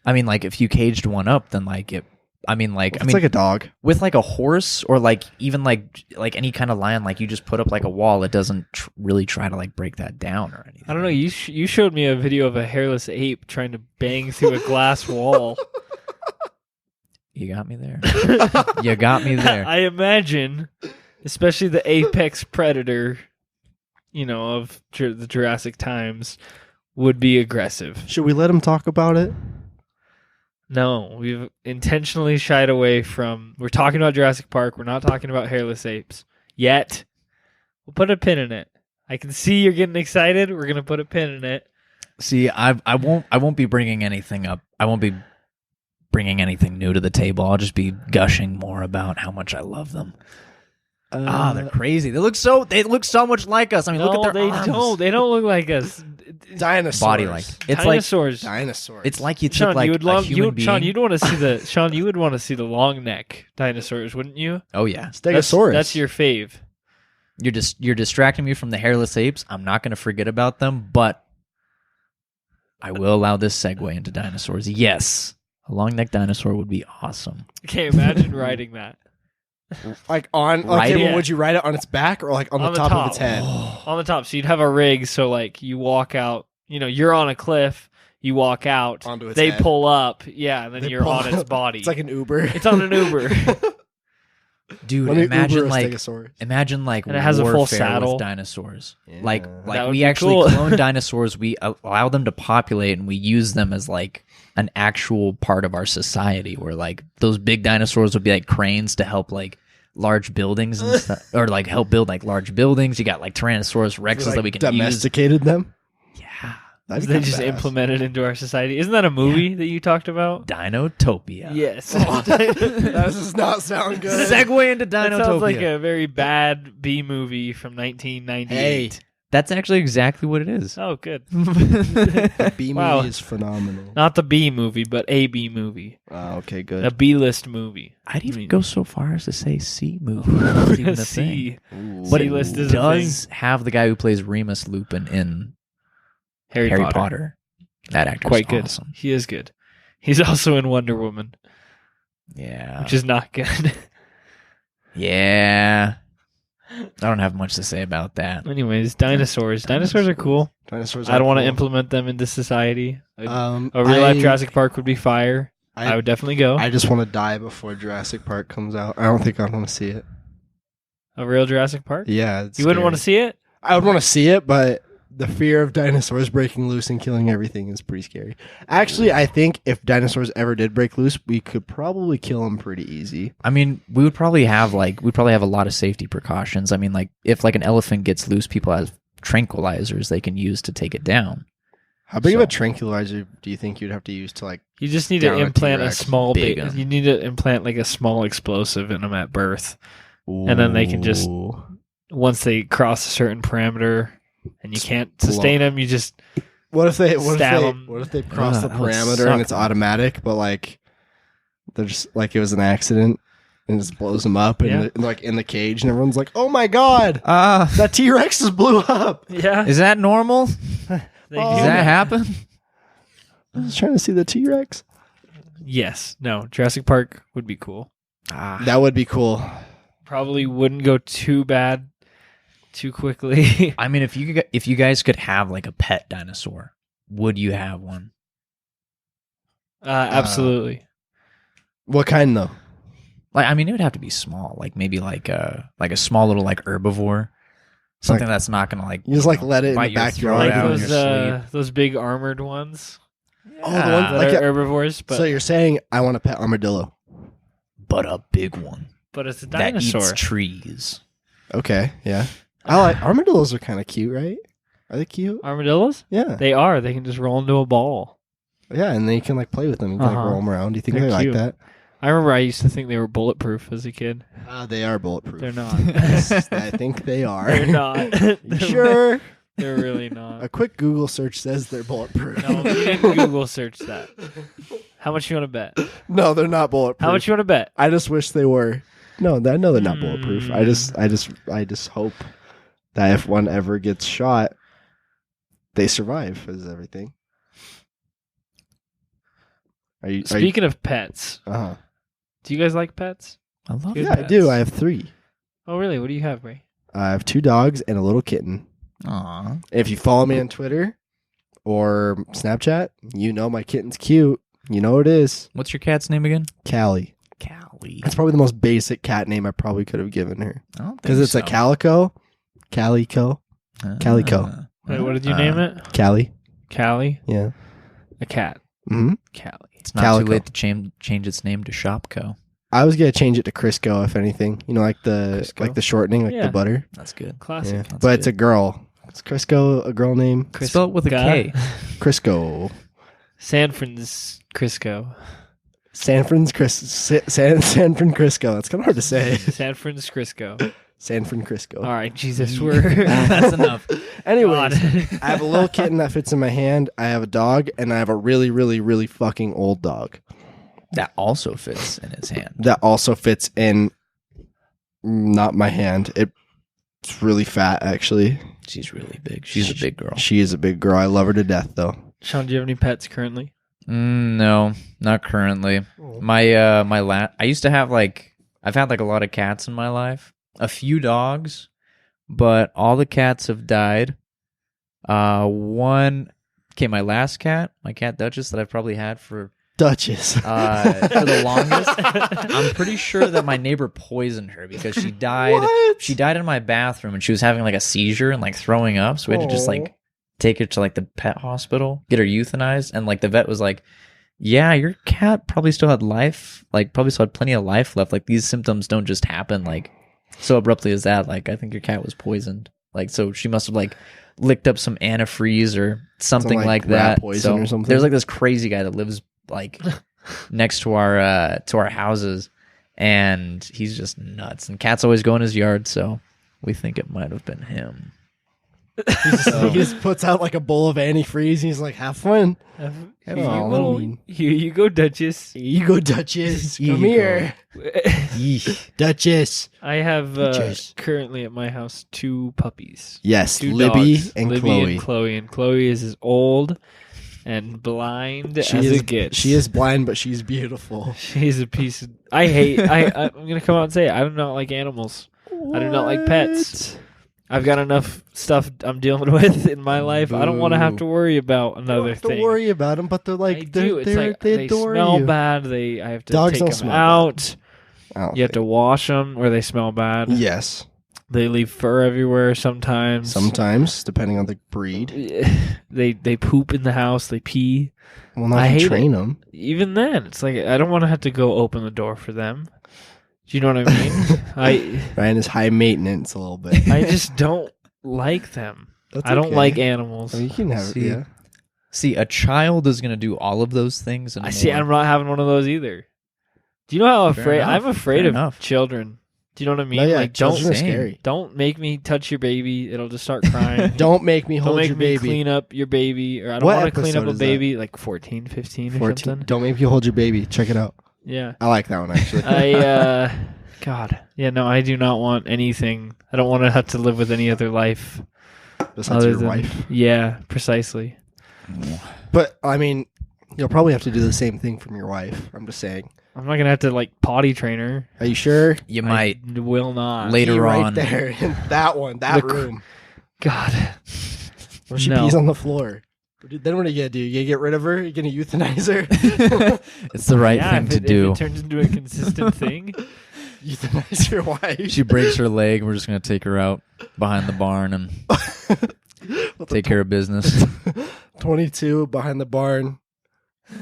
I mean, like if you caged one up, then like it. I mean, like It's like a dog. with like a horse or like even like any kind of lion, like you just put up like a wall, it doesn't really try to like break that down or anything. I don't know. You showed me a video of a hairless ape trying to bang through a glass wall. You got me there. You got me there. I imagine, especially the apex predator, of the Jurassic times, would be aggressive. Should we let him talk about it? No, we've intentionally shied away from. We're talking about Jurassic Park. We're not talking about hairless apes yet. We'll put a pin in it. I can see you're getting excited. We're gonna put a pin in it. See, I won't be bringing anything up. I won't be bringing anything new to the table. I'll just be gushing more about how much I love them. They're crazy. They look so much like us. I mean, look at their arms. don't. They don't look like us. Dinosaurs. Body like it's Dinosaurs. Dinosaurs. like it's like you took Sean, like you would a love human being. Sean. You'd want to see the Sean. You would want to see the long neck dinosaurs, wouldn't you? Oh yeah, Stegosaurus. That's your fave. you're distracting me from the hairless apes. I'm not going to forget about them, but I will allow this segue into dinosaurs. Yes, a long neck dinosaur would be awesome. Okay, imagine riding that like on. Right Okay, it. well, would you ride it on its back or like on the top of its head? on the top. So you'd have a rig. So like you walk out. You're on a cliff. You walk out. Onto its They head. pull up. Yeah, and then They you're pull on its up. body. It's like an Uber. It's on an Uber. Dude, Let me imagine Uber a like Stegosaurus. and it has a full warfare saddle. with dinosaurs. Yeah. Like That would we be actually cool. clone dinosaurs. We allow them to populate, and we use them as like an actual part of our society. Where like those big dinosaurs would be like cranes to help like large buildings and stuff, or like help build like large buildings. You got like Tyrannosaurus Rexes Like, that we can use. domesticated them. Yeah, That'd be They kinda just badass. implemented into our society. Isn't that a movie that you talked about? Dinotopia. Yes. That does not sound good. Segue into That Dinotopia. sounds like a very bad B movie from 1998. That's actually exactly what it is. Oh, good. The B movie Wow. is phenomenal. Not the B movie, but a B movie. Okay, A good. B-list movie. I'd even go so far as to say C movie. That's even a thing. C. Ooh. But it C-list is a does have the guy who plays Remus Lupin in Harry Harry Potter. Potter. That actor's Quite good. awesome. He is good. He's also in Wonder Woman, Yeah. which is not good. Yeah. I don't have much to say about that. Anyways, dinosaurs. Dinosaurs are cool. Dinosaurs. I don't want to cool. implement them into society. A real I- life Jurassic Park would be fire. I I, would definitely go. I just want to die before Jurassic Park comes out. I don't think I want to see it. A real Jurassic Park? Yeah, it's You wouldn't want to scary. see it? I would want to see it, but the fear of dinosaurs breaking loose and killing everything is pretty scary. Actually, I think if dinosaurs ever did break loose, we could probably kill them pretty easy. I mean, we'd probably have a lot of safety precautions. I mean, like if like an elephant gets loose, people have tranquilizers they can use to take it down. How big of a So- tranquilizer do you think you'd have to use to like? You just need to Down a implant a T-Rex. small Big bit. one. You need to implant like a small explosive in them at birth. And then they can just- Ooh. Once they cross a certain parameter and you can't sustain them, you just What if they Stab 'em. what if they cross the that would parameter suck. and it's automatic, but like they're just like it was an accident and it just blows them up and Yeah. like in the cage and everyone's like, "Oh my god, Uh, that T-Rex just blew up." yeah. is that normal? They Oh. Does do that happen? I was trying to see the T-Rex. Yes. No. Jurassic Park would be cool. That would be cool. Probably wouldn't go too bad too quickly. I mean, if you guys could have like a pet dinosaur, would you have one? Absolutely. What kind though? Like, I mean, it would have to be small, like maybe like a small little like herbivore, something that's not gonna like you just like let it in bite the your throat backyard. Like out in your sleep. those big armored ones Oh, the ones that like are herbivores, but so you're saying I want a pet armadillo? But a big one it's a that dinosaur. eats trees. Okay, yeah. I like armadillos. Are kind of cute, right? Are they cute? Armadillos? Yeah, They are. They can just roll into a ball. yeah, and then you can like play with them. You can like Uh-huh. roll them around. Do you think They're they cute. like that? I remember I used to think they were bulletproof as a kid. They are bulletproof. They're not. Yes, I think they are. They're not. You sure? They're really not. A quick Google search says they're bulletproof. No, you didn't Google search that. How much you want to bet? No, they're not bulletproof. How much you want to bet? I just wish they were. No, I know they're not bulletproof. I just hope that if one ever gets shot, they survive. Is everything? Speaking of pets, Uh-huh. do you guys like pets? I love Good Yeah, I pets. do. I have 3. Oh, really? What do you have, Ray? I have 2 dogs and a little kitten. Aw. If you follow me on Twitter or Snapchat, you know my kitten's cute. You know what it is. What's your cat's name again? Callie. Callie. That's probably the most basic cat name I probably could have given her. I don't think Because it's a so. calico. Calico. Calico. Wait, what did you name it? Callie. Callie? Yeah. A cat. Mm-hmm. Callie. It's not Calico. too late to change its name to Shopco. I was gonna change it to Crisco, if anything. You know, like the Crisco? the shortening, like Yeah. the butter. That's good. Classic. Yeah. That's But it's good. a girl. Is Crisco a girl name? Spell it with a K. Crisco. San Francisco. San Fran Crisco. That's kind of hard to say. San Francisco. San Fran Crisco. All right, Jesus, we're That's enough. Anyways, God. I have a little kitten that fits in my hand. I have a dog, and I have a really, really, really fucking old dog That also fits in his hand. that also fits in not my hand. It's really fat, actually. She's really big. She's a big girl. She is a big girl. I love her to death, though. Sean, do you have any pets currently? No, not currently. I used to have I've had a lot of cats in my life. A few dogs, but all the cats have died. My last cat, my cat Duchess, that I've probably had for Duchess. the longest. I'm pretty sure that my neighbor poisoned her because she died. What? She died in my bathroom and she was having a seizure and throwing up. So we had to just Aw. take her to the pet hospital, get her euthanized, and the vet was like, "Yeah, your cat probably still had life, probably still had plenty of life left. These symptoms don't just happen so abruptly as that. I think your cat was poisoned. So she must have licked up some antifreeze or something Some, like rat that. poison or something? There's this crazy guy that lives next to our houses, and he's just nuts. And cats always go in his yard, so we think it might have been him. He just puts out a bowl of antifreeze. And he's like, "Have fun." Here Oh, you go, Duchess. Here you go, Duchess. Here Come you here, Yeesh. Duchess. I have Duchess. currently at my house 2 puppies. Yes, 2 Libby dogs. and Libby Chloe. and Chloe. And Chloe is as old and blind as it gets. She is blind, but she's beautiful. She's a piece of... I'm going to come out and say it. I do not like animals. I do not like pets. I've got enough stuff I'm dealing with in my life. I don't want to have to worry about You another don't have to thing. worry about them, but they're I do. It's they adore smell you. bad. I have to Dogs take don't them smell out. I don't You have to think- wash them or they smell bad. Yes, They leave fur everywhere sometimes. sometimes depending on the breed. They poop in the house. They pee. Well, not I if you hate train them. Even then, it's I don't want to have to go open the door for them. Do you know what I mean? Ryan is high maintenance a little bit. I just don't like them. That's I don't okay. like animals. I mean, you can have it. See, Yeah. See, a child is going to do all of those things. And I see. more. I'm not having one of those either. Do you know how Fair afraid enough, I'm afraid fair of enough. children? Do you know what I mean? No, yeah, don't children are same. scary. don't make me touch your baby. It'll just start crying. Don't make me Don't hold make your me baby. clean up your baby, or I don't What want to clean up episode a is that? baby. 14, 15 or 14. something. Don't make me hold your baby. Check it out. Yeah. I like that one actually. God. Yeah, no, I do not want anything. I don't want to have to live with any other life. Besides other your than- wife. Yeah, precisely. But I mean, you'll probably have to do the same thing from your wife. I'm just saying. I'm not gonna have to like potty train her. Are you sure? You might I will not. later Pee right on. there in that one, that room. God. Or she No. pees on the floor. Then what are you gonna do? You gonna get rid of her? You gonna euthanize her? It's the right Yeah, thing if to it, do. If it turns into a consistent thing. Euthanize your wife? She breaks her leg. We're just gonna take her out behind the barn and take care of business. 22 behind the barn.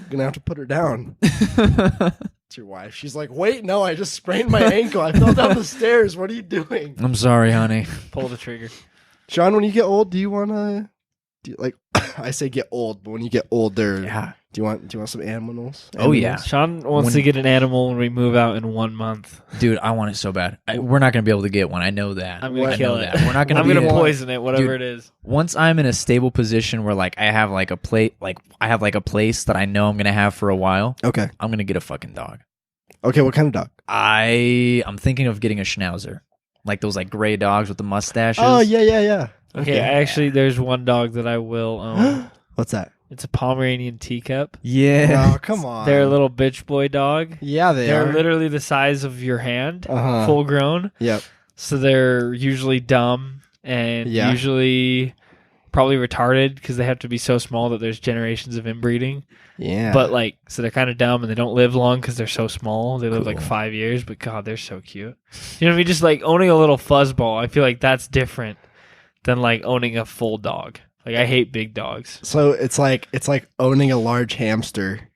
Gonna have to put her down. It's your wife. She's like, wait, no, I just sprained my ankle. I fell down the stairs. What are you doing? I'm sorry, honey. Pull the trigger. Sean, when you get old, do you wanna like I say get old, but when you get older, Yeah. do you want some animals? Oh, yeah. Sean wants When- to get an animal when we move out in 1 month. Dude, I want it so bad. We're not gonna be able to get one. I know that. I'm gonna I kill know it. that. We're not gonna. I'm be gonna able- poison it, whatever Dude, it is. Once I'm in a stable position where like I have like a plate, like I have like a place that I know I'm gonna have for a while, Okay. I'm gonna get a fucking dog. Okay, what kind of dog? I'm thinking of getting a schnauzer, like those like gray dogs with the mustaches. Oh yeah. Okay, there's one dog that I will own. What's that? It's a Pomeranian teacup. Yeah. Oh, come on. They're a little bitch boy dog. Yeah, They're are. literally the size of your hand, Uh-huh. full grown. Yep. So they're usually dumb and Yeah. usually probably retarded because they have to be so small that there's generations of inbreeding. Yeah. But like, so they're kind of dumb and they don't live long because they're so small. They live like Cool. 5 years, but God, they're so cute. You know what I mean? Just like owning a little fuzzball, I feel like that's different than like owning a full dog. Like I hate big dogs. So it's like owning a large hamster.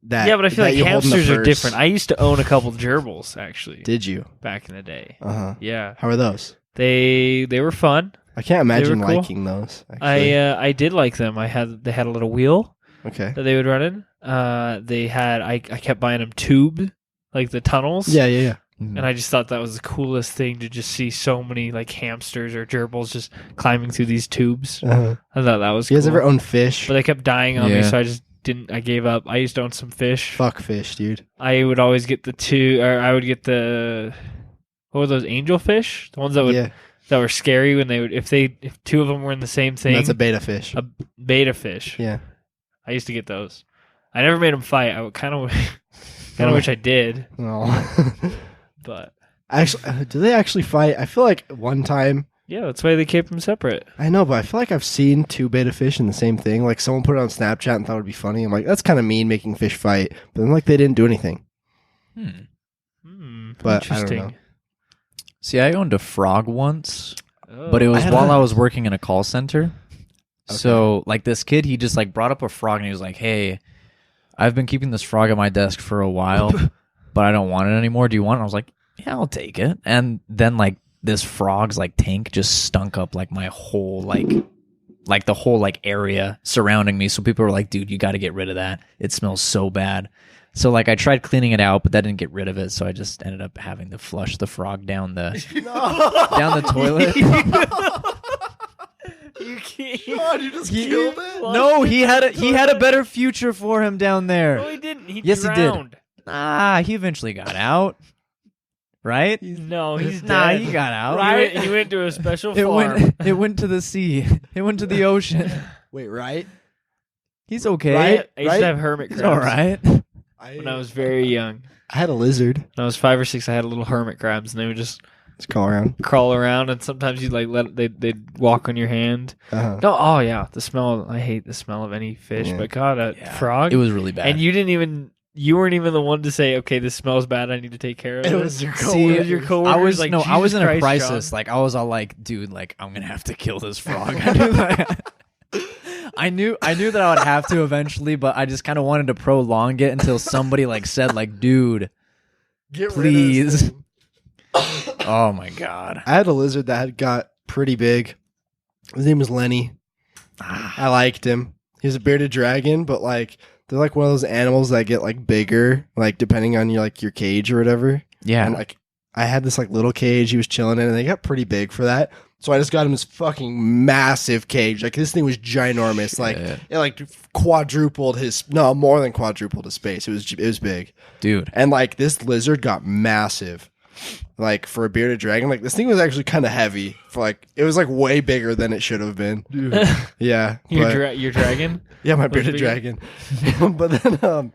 That Yeah, but I feel that like you hold in the hamsters are purse. different. I used to own a couple gerbils actually Did you? back in the day. Uh-huh. Yeah, How are those? they were fun. I can't imagine cool. liking those. Actually. I did like them. They had a little wheel Okay. that they would run in. They had I kept buying them tubed, like the tunnels. Yeah. And I just thought that was the coolest thing to just see so many like hamsters or gerbils just climbing through these tubes. Uh-huh. I thought that was You guys cool. ever own fish? But they kept dying on me, Yeah. so I just didn't. I gave up. I used to own some fish. Fuck fish, dude. I would always get I would get the what were those angelfish? The ones that would Yeah. that were scary when they would if two of them were in the same thing. That's a beta fish. a beta fish. Yeah. I used to get those. I never made them fight. I would kind of wish I did, No. but Actually, do they actually fight? I feel like one time. yeah, that's why they kept them separate. I know, but I feel like I've seen two beta fish in the same thing. Like someone put it on Snapchat and thought it would be funny. I'm like, that's kind of mean making fish fight. But then like they didn't do anything. But I don't Interesting. know. See, I owned a frog once, Oh. but it was had while a- I was working in a call center. So, like, this kid, he just like brought up a frog and he was like, "Hey, I've been keeping this frog at my desk for a while, but I don't want it anymore. Do you want it?" And I was like, "Yeah, I'll take it." And then like this frog's like tank just stunk up like my whole like the whole like area surrounding me. So people were like, "Dude, you got to get rid of that. It smells so bad." So like I tried cleaning it out, but that didn't get rid of it. So I just ended up having to flush the frog down the down the toilet. You can't. God, you just killed it. No, he had a better future for him down there. No, he didn't. He Yes, he did. drowned. Ah, he eventually got out. Right? No, he's Nah, dead. he got out. He went to a special It farm. went to the sea. It went to the ocean. Wait, right? He's okay. Right? I used to have hermit He's crabs all right. when I was very young. I had a lizard. When I was 5 or 6, I had little hermit crabs, and they would just Let's call around. crawl around, and sometimes you'd like they'd walk on your hand. Uh-huh. No, oh yeah, the smell. I hate the smell of any fish, Yeah. but God, a Yeah, frog. It was really bad. and you weren't even the one to say, okay, this smells bad. I need to take care of it. It was your It coworker. was your coworker. I was like, I was in a "Jesus Christ, crisis. John." Like I was all like, dude, like I'm gonna have to kill this frog. I knew that. I knew that I would have to eventually, but I just kind of wanted to prolong it until somebody like said, like, dude, Get please. rid of this thing. Oh my god. I had a lizard that had got pretty big. His name was Lenny. I liked him. He was a bearded dragon, but like they're like one of those animals that get like bigger, like depending on your cage or whatever. Yeah. And like I had this like little cage he was chilling in, and they got pretty big for that. So I just got him this fucking massive cage. Like this thing was ginormous. Like Shit. it like quadrupled more than quadrupled his space. It was big. Dude. And like this lizard got massive. Like for a bearded dragon, like this thing was actually kind of heavy. For like it was like way bigger than it should have been. Yeah, Your but- your dragon. yeah, my was bearded bigger? dragon. But then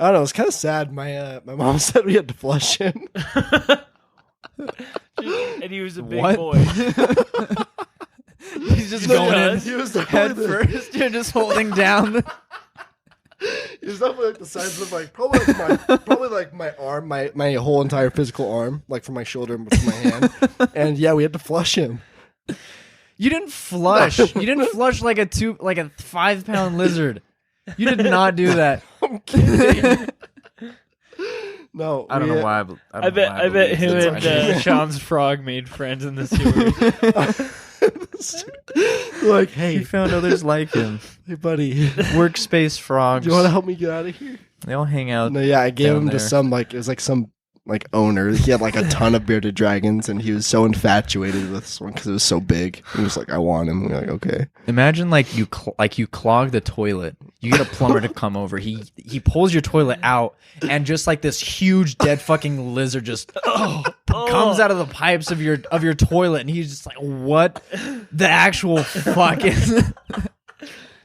I don't know. It's kind of sad. My mom said we had to flush him. And he was a big What? boy. He's just going in He was head first. You're just holding down. He was definitely like the size of like probably like my arm, my whole entire physical arm, like from my shoulder to my hand. And yeah, we had to flush him. You didn't flush. You didn't flush like a 5-pound lizard. You did not do that. I'm kidding. No, I don't know why. I bet him and Sean's frog made friends in the sewers. Like, He hey, found others like him. hey, buddy, do Workspace frogs. you want to help me get out of here? They all hang out. No, yeah, I gave down him there. to some like it was like some like owner. He had like a ton of bearded dragons, and he was so infatuated with this one because it was so big. He was like, "I want him." We're like, "Okay." Imagine like you clog the toilet. You get a plumber to come over. He pulls your toilet out, and just like this huge dead fucking lizard just comes out of the pipes of your toilet, and he's just like, "What the actual fuck is?"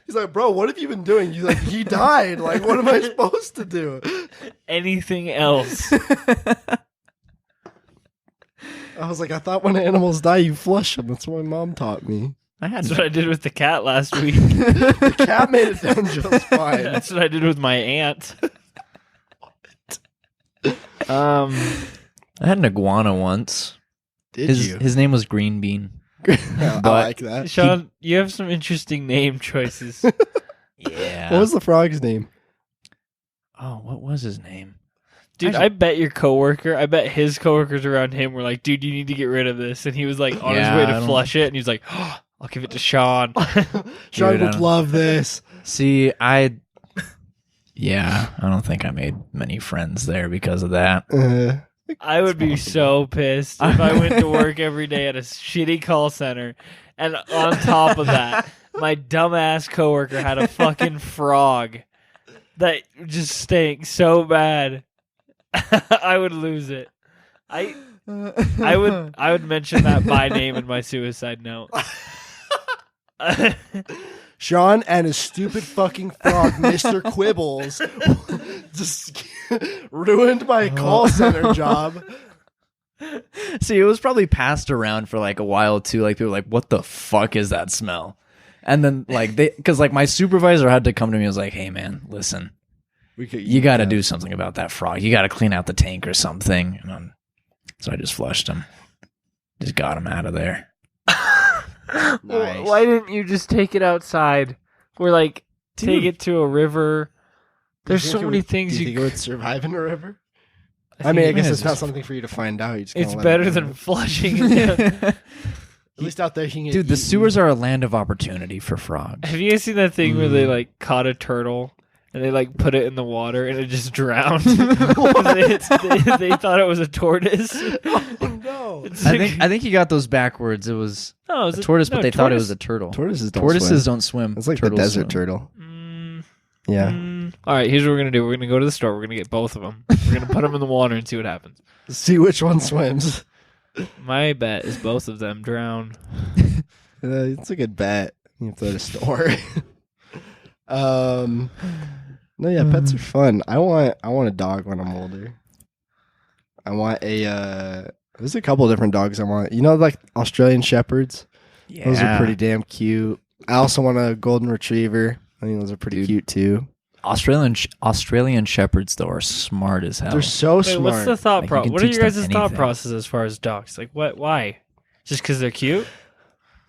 He's like, "Bro, what have you been doing?" He's like, "He died. Like, what am I supposed to do?" Anything else? I was like, "I thought when animals die, you flush them." That's what my mom taught me. That's what I did with the cat last week. The cat made it down just fine. That's what I did with my aunt. I had an iguana once. Did you? His name was Green Bean. I like that. Sean, you have some interesting name choices. Yeah. What was the frog's name? Oh, what was his name? Dude, I bet your coworker, I bet his coworkers around him were like, dude, you need to get rid of this. And he was like on his way to flush it. And he was like, oh, I'll give it to Sean. Sean Dude, would love this. See, I don't think I made many friends there because of that. I would be so pissed if I went to work every day at a shitty call center. And on top of that, my dumbass coworker had a fucking frog that just stank so bad. I would lose it. I would mention that by name in my suicide note. Sean and his stupid fucking frog, Mr. Quibbles, just ruined my call center job. See, it was probably passed around for like a while too. Like people were like, "What the fuck is that smell?" And then like because like my supervisor had to come to me and was like, "Hey man, listen, you got to do something about that frog. You got to clean out the tank or something." So I just flushed him, just got him out of there. Nice. Why didn't you just take it outside? Or like take it to a river? There's so many things do you you think it would survive in a river? I I mean, I think guess it it's is. not something for you to find out. You just it's kinda let better it than go. flushing. At least out there, he can get Dude, the eaten. sewers are a land of opportunity for frogs. Have you guys seen that thing where they like caught a turtle and they like put it in the water and it just drowned? they thought it was a tortoise. Oh no! It's I like- think you got those backwards. It was no, it was a tortoise, but they thought it was a tortoise. turtle. Tortoises Don't swim. It's like Turtles the desert swim. turtle. Mm, Yeah. All right, here's what we're gonna do. We're gonna go to the store. We're gonna get both of them. We're gonna put them in the water and see what happens. See which one swims. My bet is both of them drown. It's a good bet. You have to go to the store. No, yeah, pets are fun. I want a dog when I'm older. I want a there's a couple different dogs I want. You know, like Australian Shepherds? Yeah. Those are pretty damn cute. I also want a golden retriever. I think those are pretty cute too. Australian Shepherds though are smart as hell. They're so Wait, smart. what's the thought Like, you process? can What are teach your guys' them thought anything. process as far as dogs? Like, what? Why? Just because they're cute?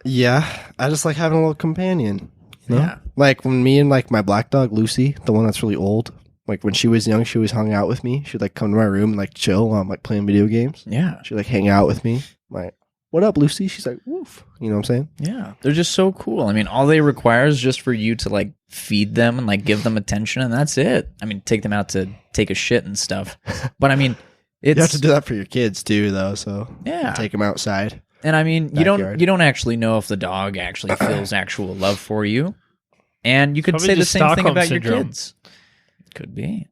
Yeah, I just like having a little companion. You know? Yeah. Like when me and like my black dog Lucy, the one that's really old, like when she was young, she always hung out with me. She'd like come to my room and like chill while I'm like playing video games. Yeah. She'd like hang out with me. I'm like, what up, Lucy? She's like, woof. You know what I'm saying? Yeah. They're just so cool. I mean, all they require is just for you to like feed them and like give them attention, and that's it. I mean, take them out to take a shit and stuff. But I mean, it's You have to do that for your kids too, though. So yeah. take them outside. And I mean, Backyard. you don't actually know if the dog actually feels actual love for you. And you could Probably say the just same thing Stockholm about syndrome. your kids. Could be.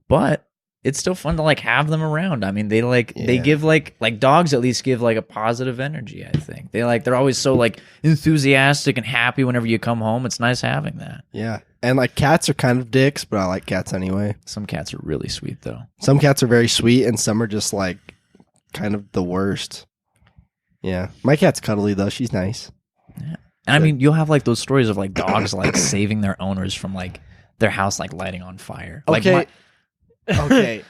But it's still fun to like have them around. I mean, they Yeah. give like dogs at least give like a positive energy. I think they're always so like enthusiastic and happy whenever you come home. It's nice having that. Yeah. And like cats are kind of dicks, but I like cats anyway. Some cats are really sweet though. Some cats are very sweet, and some are just like kind of the worst. Yeah. My cat's cuddly though. She's nice. Yeah. And I mean, you'll have like those stories of like dogs like saving their owners from like their house like lighting on fire. Like Okay. Okay.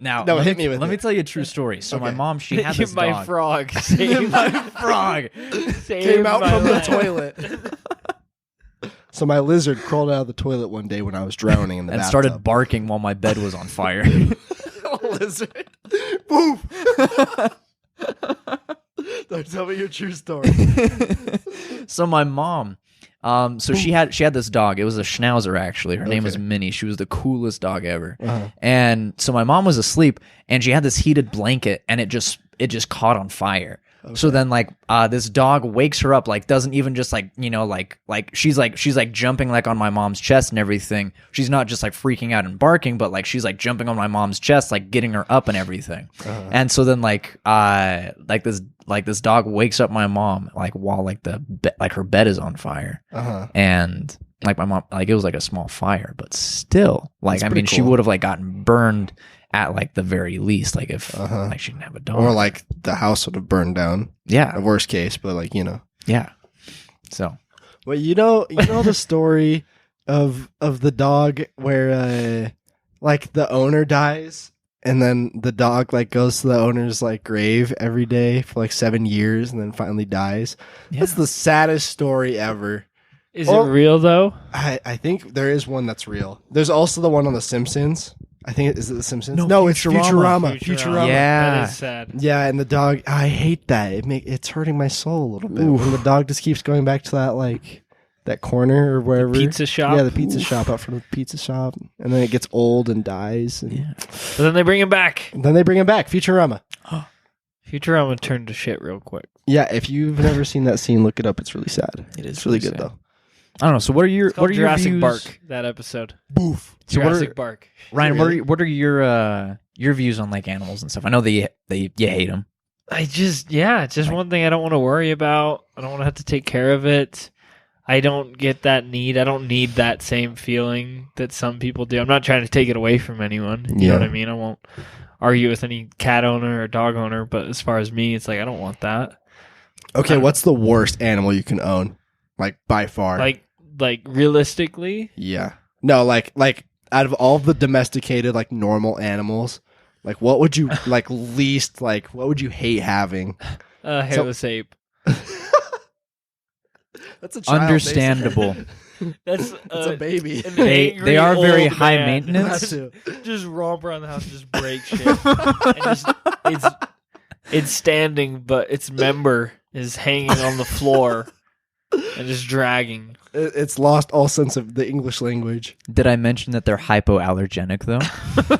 now, No, let hit me, me with let me it. tell you a true story. So my Okay. mom, she had this my dog. frog. Saved My frog. Came out from the life. toilet. So my lizard crawled out of the toilet one day when I was drowning in the And bathtub. started barking while my bed was on fire. Lizard. Boof. Don't tell me your true story. So my mom, so she had this dog. It was a Schnauzer actually. Her name was Okay. Minnie. She was the coolest dog ever. Uh-huh. And so my mom was asleep, and she had this heated blanket, and it just caught on fire. So then like this dog wakes her up, like doesn't even just like, you know, like she's jumping like on my mom's chest and everything. She's not just like freaking out and barking, but like she's like jumping on my mom's chest, like getting her up and everything. And so then like this dog wakes up my mom like while like her bed is on fire. Uh-huh. And like my mom, like it was like a small fire, but still, like, That's I pretty mean, she cool. would have like gotten burned at like the very least, like if Uh-huh. like she didn't have a dog. Or like the house would have burned down. yeah, The worst case, but like, you know. yeah. So Well, you know the story of the dog where like the owner dies and then the dog like goes to the owner's like grave every day for like 7 years and then finally dies. yeah. That's the saddest story ever. Is Or- it real though? I think there is one that's real. There's also the one on The Simpsons. I think is it The Simpsons? No, it's Futurama. Futurama. Yeah. That is sad. Yeah, and the dog. I hate that. It's hurting my soul a little bit. When the dog just keeps going back to that like that corner or wherever Pizza shop. Yeah, the pizza shop out front of the pizza shop, and then it gets old and dies. And Yeah. But then they bring him back. then they bring him back. Futurama. Futurama turned to shit real quick. Yeah, if you've never seen that scene, look it up. It's really sad. It is It's really really good sad. though. I don't know. So what are your It's called what are your Jurassic views? Park. That episode. Boof. So what Jurassic are, Park. Ryan, Really? what are your views on like animals and stuff? I know you hate them. It's just one thing I don't want to worry about. I don't want to have to take care of it. I don't get that need. I don't need that same feeling that some people do. I'm not trying to take it away from anyone. You know Yeah. what I mean? I won't argue with any cat owner or dog owner, but as far as me, it's like I don't want that. Okay, what's the worst animal you can own? Like by far. Like realistically, Yeah. No, like out of all the domesticated like normal animals, like what would you like least like what would you hate having? hairless ape. That's a child, Understandable. That's It's a baby. an They angry are very old high man. maintenance. That's it. Just romp around the house, and just break shit. And just, it's standing, but its member is hanging on the floor and just dragging. It's lost all sense of the English language. Did I mention that they're hypoallergenic though?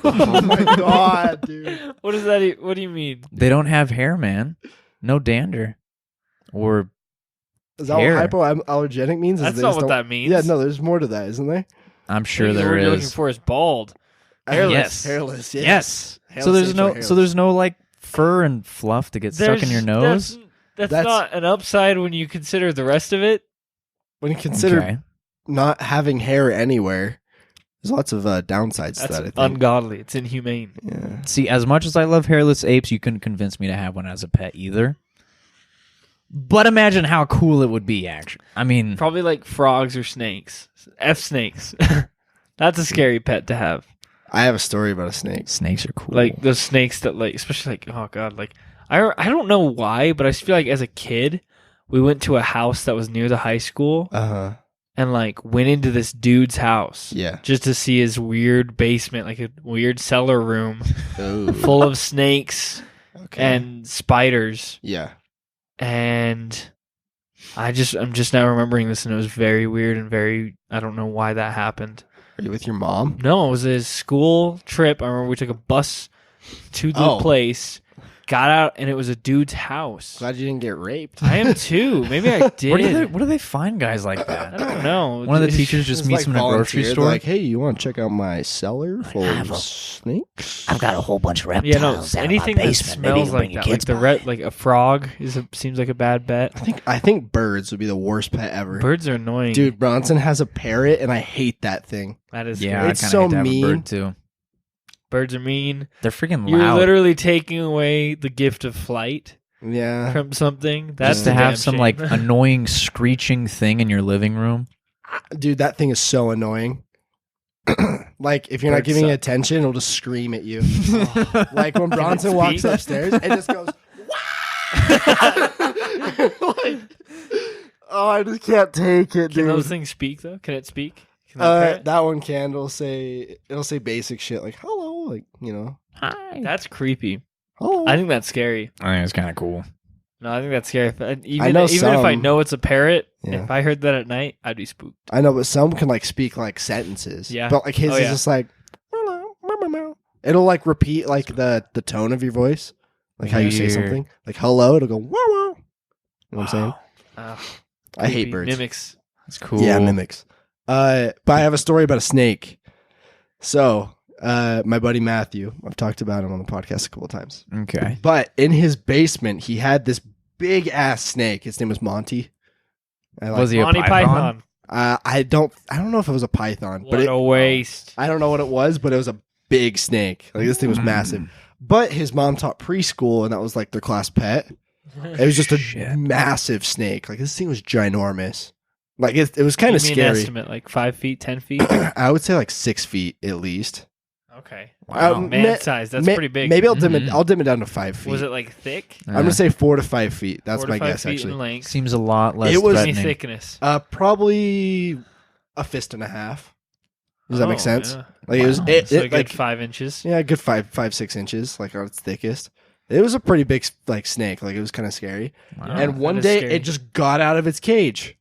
Oh my god, dude. What is that? What do you mean? They don't have hair, man. No dander. Or Is that Hair. what hypoallergenic means? Is That's they not just what don't- that means. Yeah, no, there's more to that, isn't there? I'm sure Maybe the there word you're looking is. for is bald. Hairless. Yes. Hairless. Yes. Yes. Hairless So there's apes no are so there's no like fur and fluff to get stuck in your nose. That's That's- not an upside when you consider the rest of it. When you consider Okay. not having hair anywhere, there's lots of downsides to That's that, I think. ungodly. It's inhumane. Yeah. See, as much as I love hairless apes, you couldn't convince me to have one as a pet either. But imagine how cool it would be, actually. I mean, Probably like frogs or snakes. F snakes. That's a scary pet to have. I have a story about a snake. snakes are cool. Like those snakes that like, especially like, oh god, like I don't know why, but I just feel like as a kid, we went to a house that was near the high school Uh-huh. and like went into this dude's house Yeah. just to see his weird basement, like a weird cellar room Oh. full of snakes Okay. and spiders. yeah. And I'm just now remembering this, and it was very weird and very, I don't know why that happened. Are you with your mom? No, it was a school trip. I remember we took a bus to the Oh. place, got out, and it was a dude's house. Glad you didn't get raped. I am too. Maybe I did. where do they find guys like I that? don't know. One of the teachers just It's meets like them in a grocery volunteered, store. Like, hey, you want to check out my cellar full have of a- snakes? I've got a whole bunch of reptiles Yeah, no. down Anything in my that basement. Maybe you smells can bring like your that, like kids the by. like a frog seems like a bad bet. I think birds would be the worst pet ever. Birds are annoying, Dude, Bronson has a parrot, and I hate that thing. That is Yeah, scary. It's I kind so of hate to have a mean. bird too. Birds are mean. They're freaking You're loud. literally taking away the gift of flight Yeah. from something. That's Just to a have damn some shame. like annoying screeching thing in your living room. Dude, that thing is so annoying. Like, if you're not Birds giving it suck. attention, it'll just scream at you. Like, when Bronson walks speak? upstairs, it just goes, like, oh, I just can't take it, Can those dude. things speak though? Can it speak? Can that parrot? That one can. It'll say basic shit like hello, like, you know, Hi. That's creepy. hello. I think that's scary. I think it's kind of cool. No, I think that's scary. Even I know if I some. know it's a parrot, Yeah. if I heard that at night, I'd be spooked. I know, but some can like speak like sentences. Yeah. But like his Oh, is yeah. just like hello, meow, meow, meow. It'll like repeat like the tone of your voice, like how you say Weird. something. Like hello, it'll go wow wow. You know what I'm saying? I hate Creepy. birds. Mimics. It's cool. Yeah, mimics. But I have a story about a snake. So, my buddy Matthew, I've talked about him on the podcast a couple of times. Okay. But in his basement, he had this big ass snake. His name was Monty. Was he Monty a python? I don't know if it was a python, What but a waste. I don't know what it was, but it was a big snake. Like, this thing was massive. But his mom taught preschool, and that was like their class pet. It was just a Shit. massive snake. Like, this thing was ginormous. Like, it was kind of Give me an scary. estimate, like 5 feet, 10 feet. I would say like 6 feet at least. Okay. Wow. Man size. That's pretty big. Maybe I'll dim it. Mhm. I'll dim it down to 5 feet. Was it like thick? I'm gonna say 4 to 5 feet. That's 4 to my 5 guess, feet actually. in length. Seems a lot less It was- Any threatening. thickness. Probably a fist and a half. Does that make Oh, sense? yeah. Like, it was Wow. it, So a it good like 5 inches. yeah, a good 5, 6 inches, like on its thickest. It was a pretty big like snake. Like, it was kind of scary. Wow. And one that is day scary. it just got out of its cage,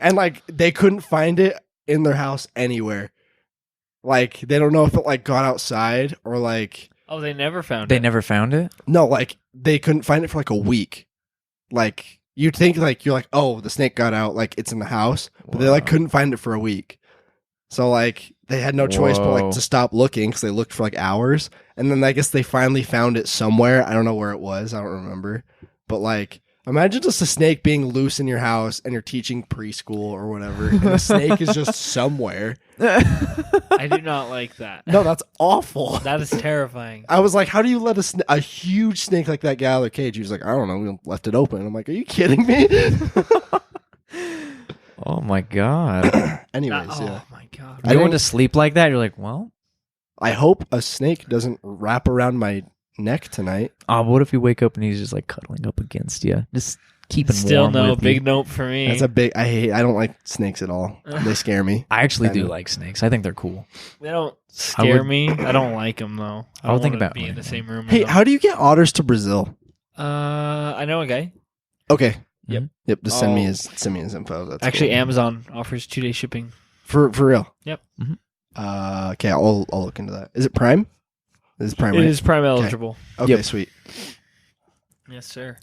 and like they couldn't find it in their house anywhere. Like, they don't know if it like got outside or like Oh, they never found They it. never found it? no, like they couldn't find it for like a week. Like, you'd think like you're like, oh, the snake got out, like it's in the house, but they like Wow. couldn't find it for a week. So like they had no choice but Whoa. like to stop looking because they looked for like hours, and then I guess they finally found it somewhere. I don't know where it was. I don't remember. But like, imagine just a snake being loose in your house and you're teaching preschool or whatever, and the snake is just somewhere. I do not like that. No, that's awful. That is terrifying. I was like, how do you let a huge snake like that get out of their cage? He was like, I don't know. We left it open. I'm like, are you kidding me? Oh my god. Anyways, oh yeah. my god. I You went didn't- to sleep like that? You're like, well, I hope a snake doesn't wrap around my neck tonight. what if you wake up and he's just like cuddling up against you? Just keeping Still warm no with big you. note for me. That's a big. I don't like snakes at all. They scare me. I actually do Kinda. like snakes. I think they're cool. They don't scare would- me. I don't like them though. I would don't think wanna about be in owning the them. same room. Hey, with them. how do you get otters to Brazil? I know a guy. Okay. Yep. Yep. Just send me Oh. his info. That's Actually, cool. Amazon offers 2-day shipping. for real. Yep. Mhm. Okay. I'll look into that. Is it Prime? It is Prime. It right? is Prime eligible. Okay. Yep. Sweet. Yes, sir.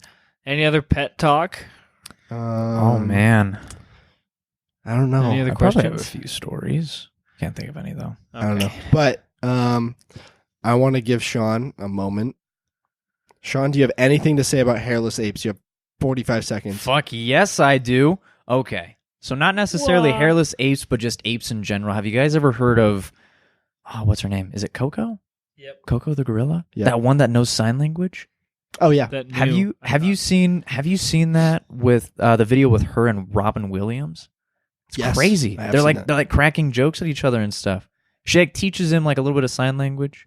Any other pet talk? Oh man. I don't know. Any other I probably have a questions? few stories. Can't think of any though. I don't know. Okay. But I want to give Sean a moment. Sean, do you have anything to say about hairless apes? You have 45 seconds. Fuck yes, I do. Okay. So not necessarily What? hairless apes, but just apes in general. Have you guys ever heard of what's her name? Is it Coco? Yep. Coco the gorilla? Yeah. That one that knows sign language? Oh yeah. That Have new- you seen that with the video with her and Robin Williams? It's Yes, crazy. I have They're seen like that. they're like cracking jokes at each other and stuff. She like teaches him like a little bit of sign language.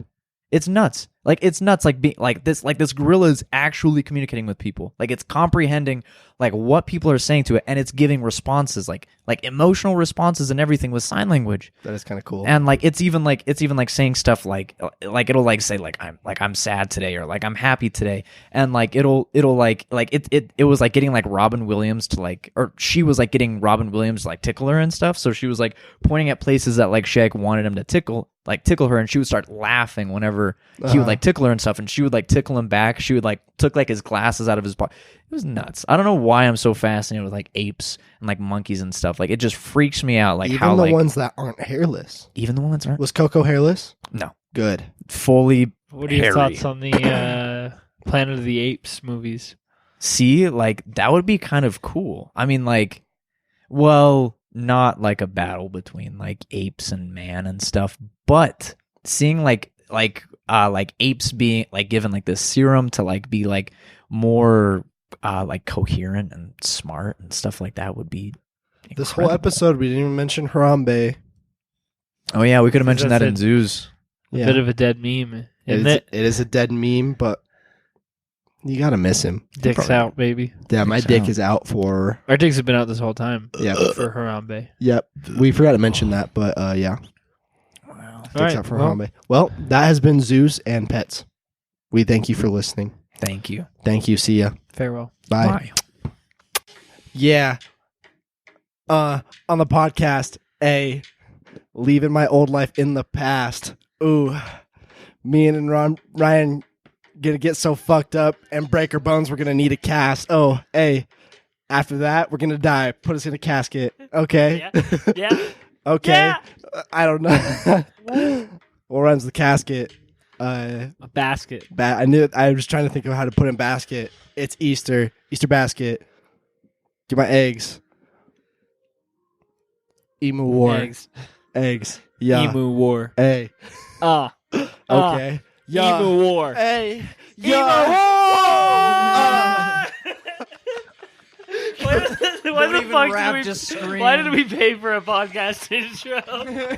It's nuts. Like it's nuts. Like this gorilla is actually communicating with people. Like it's comprehending like what people are saying to it, and it's giving responses like emotional responses and everything with sign language. That is kind of cool. And like it's even like saying stuff like it'll like say like I'm sad today or like I'm happy today, and like it'll like it was like getting like Robin Williams to like, or she was like getting Robin Williams to like tickle her and stuff. So she was like pointing at places that like Shaq wanted him to tickle her, and she would start laughing whenever he would like tickle her and stuff, and she would like tickle him back. She would like took like his glasses out of his pocket. It was nuts. I don't know why I'm so fascinated with like apes and like monkeys and stuff. Like it just freaks me out. Like even how the like ones that aren't hairless. even the ones that aren't. Was Coco hairless? No, Good. fully What are your hairy. thoughts on the Planet of the Apes movies? See, like that would be kind of cool. I mean, like, well, not like a battle between like apes and man and stuff, but seeing like apes being like given like this serum to like be like more like coherent and smart and stuff like that would be This whole incredible. episode, we didn't even mention Harambe. Oh yeah, we could have mentioned That's that in it. zoos. A bit of a dead meme, isn't it? It is a dead meme, but you gotta miss him. Dick's Probably. out, baby. Yeah, my Dick's dick out. is out for. Our dicks have been out this whole time. Yeah. For Harambe. Yep. We forgot to mention that, but yeah. Wow. Dick's All right, out for well, Harambe. Well, that has been Zoos and Pets. We thank you for listening. Thank you. Thank you. See ya. farewell. Bye. Yeah. On the podcast, leaving my old life in the past. Ooh. Me and Ryan gonna get so fucked up and break our bones we're gonna need a cast. Oh, after that we're gonna die. Put us in a casket. Okay. Yeah. Okay. Yeah. I don't know. What runs the casket? A basket. I was trying to think of how to put in basket. It's Easter basket. Get my eggs. Emu war. Eggs. Yeah. Emu war. Hey. Okay. Yeah. Emu war. Hey. Emu Yeah. war. Why the Don't even fuck rap, did we? just scream. Why did we pay for a podcast intro?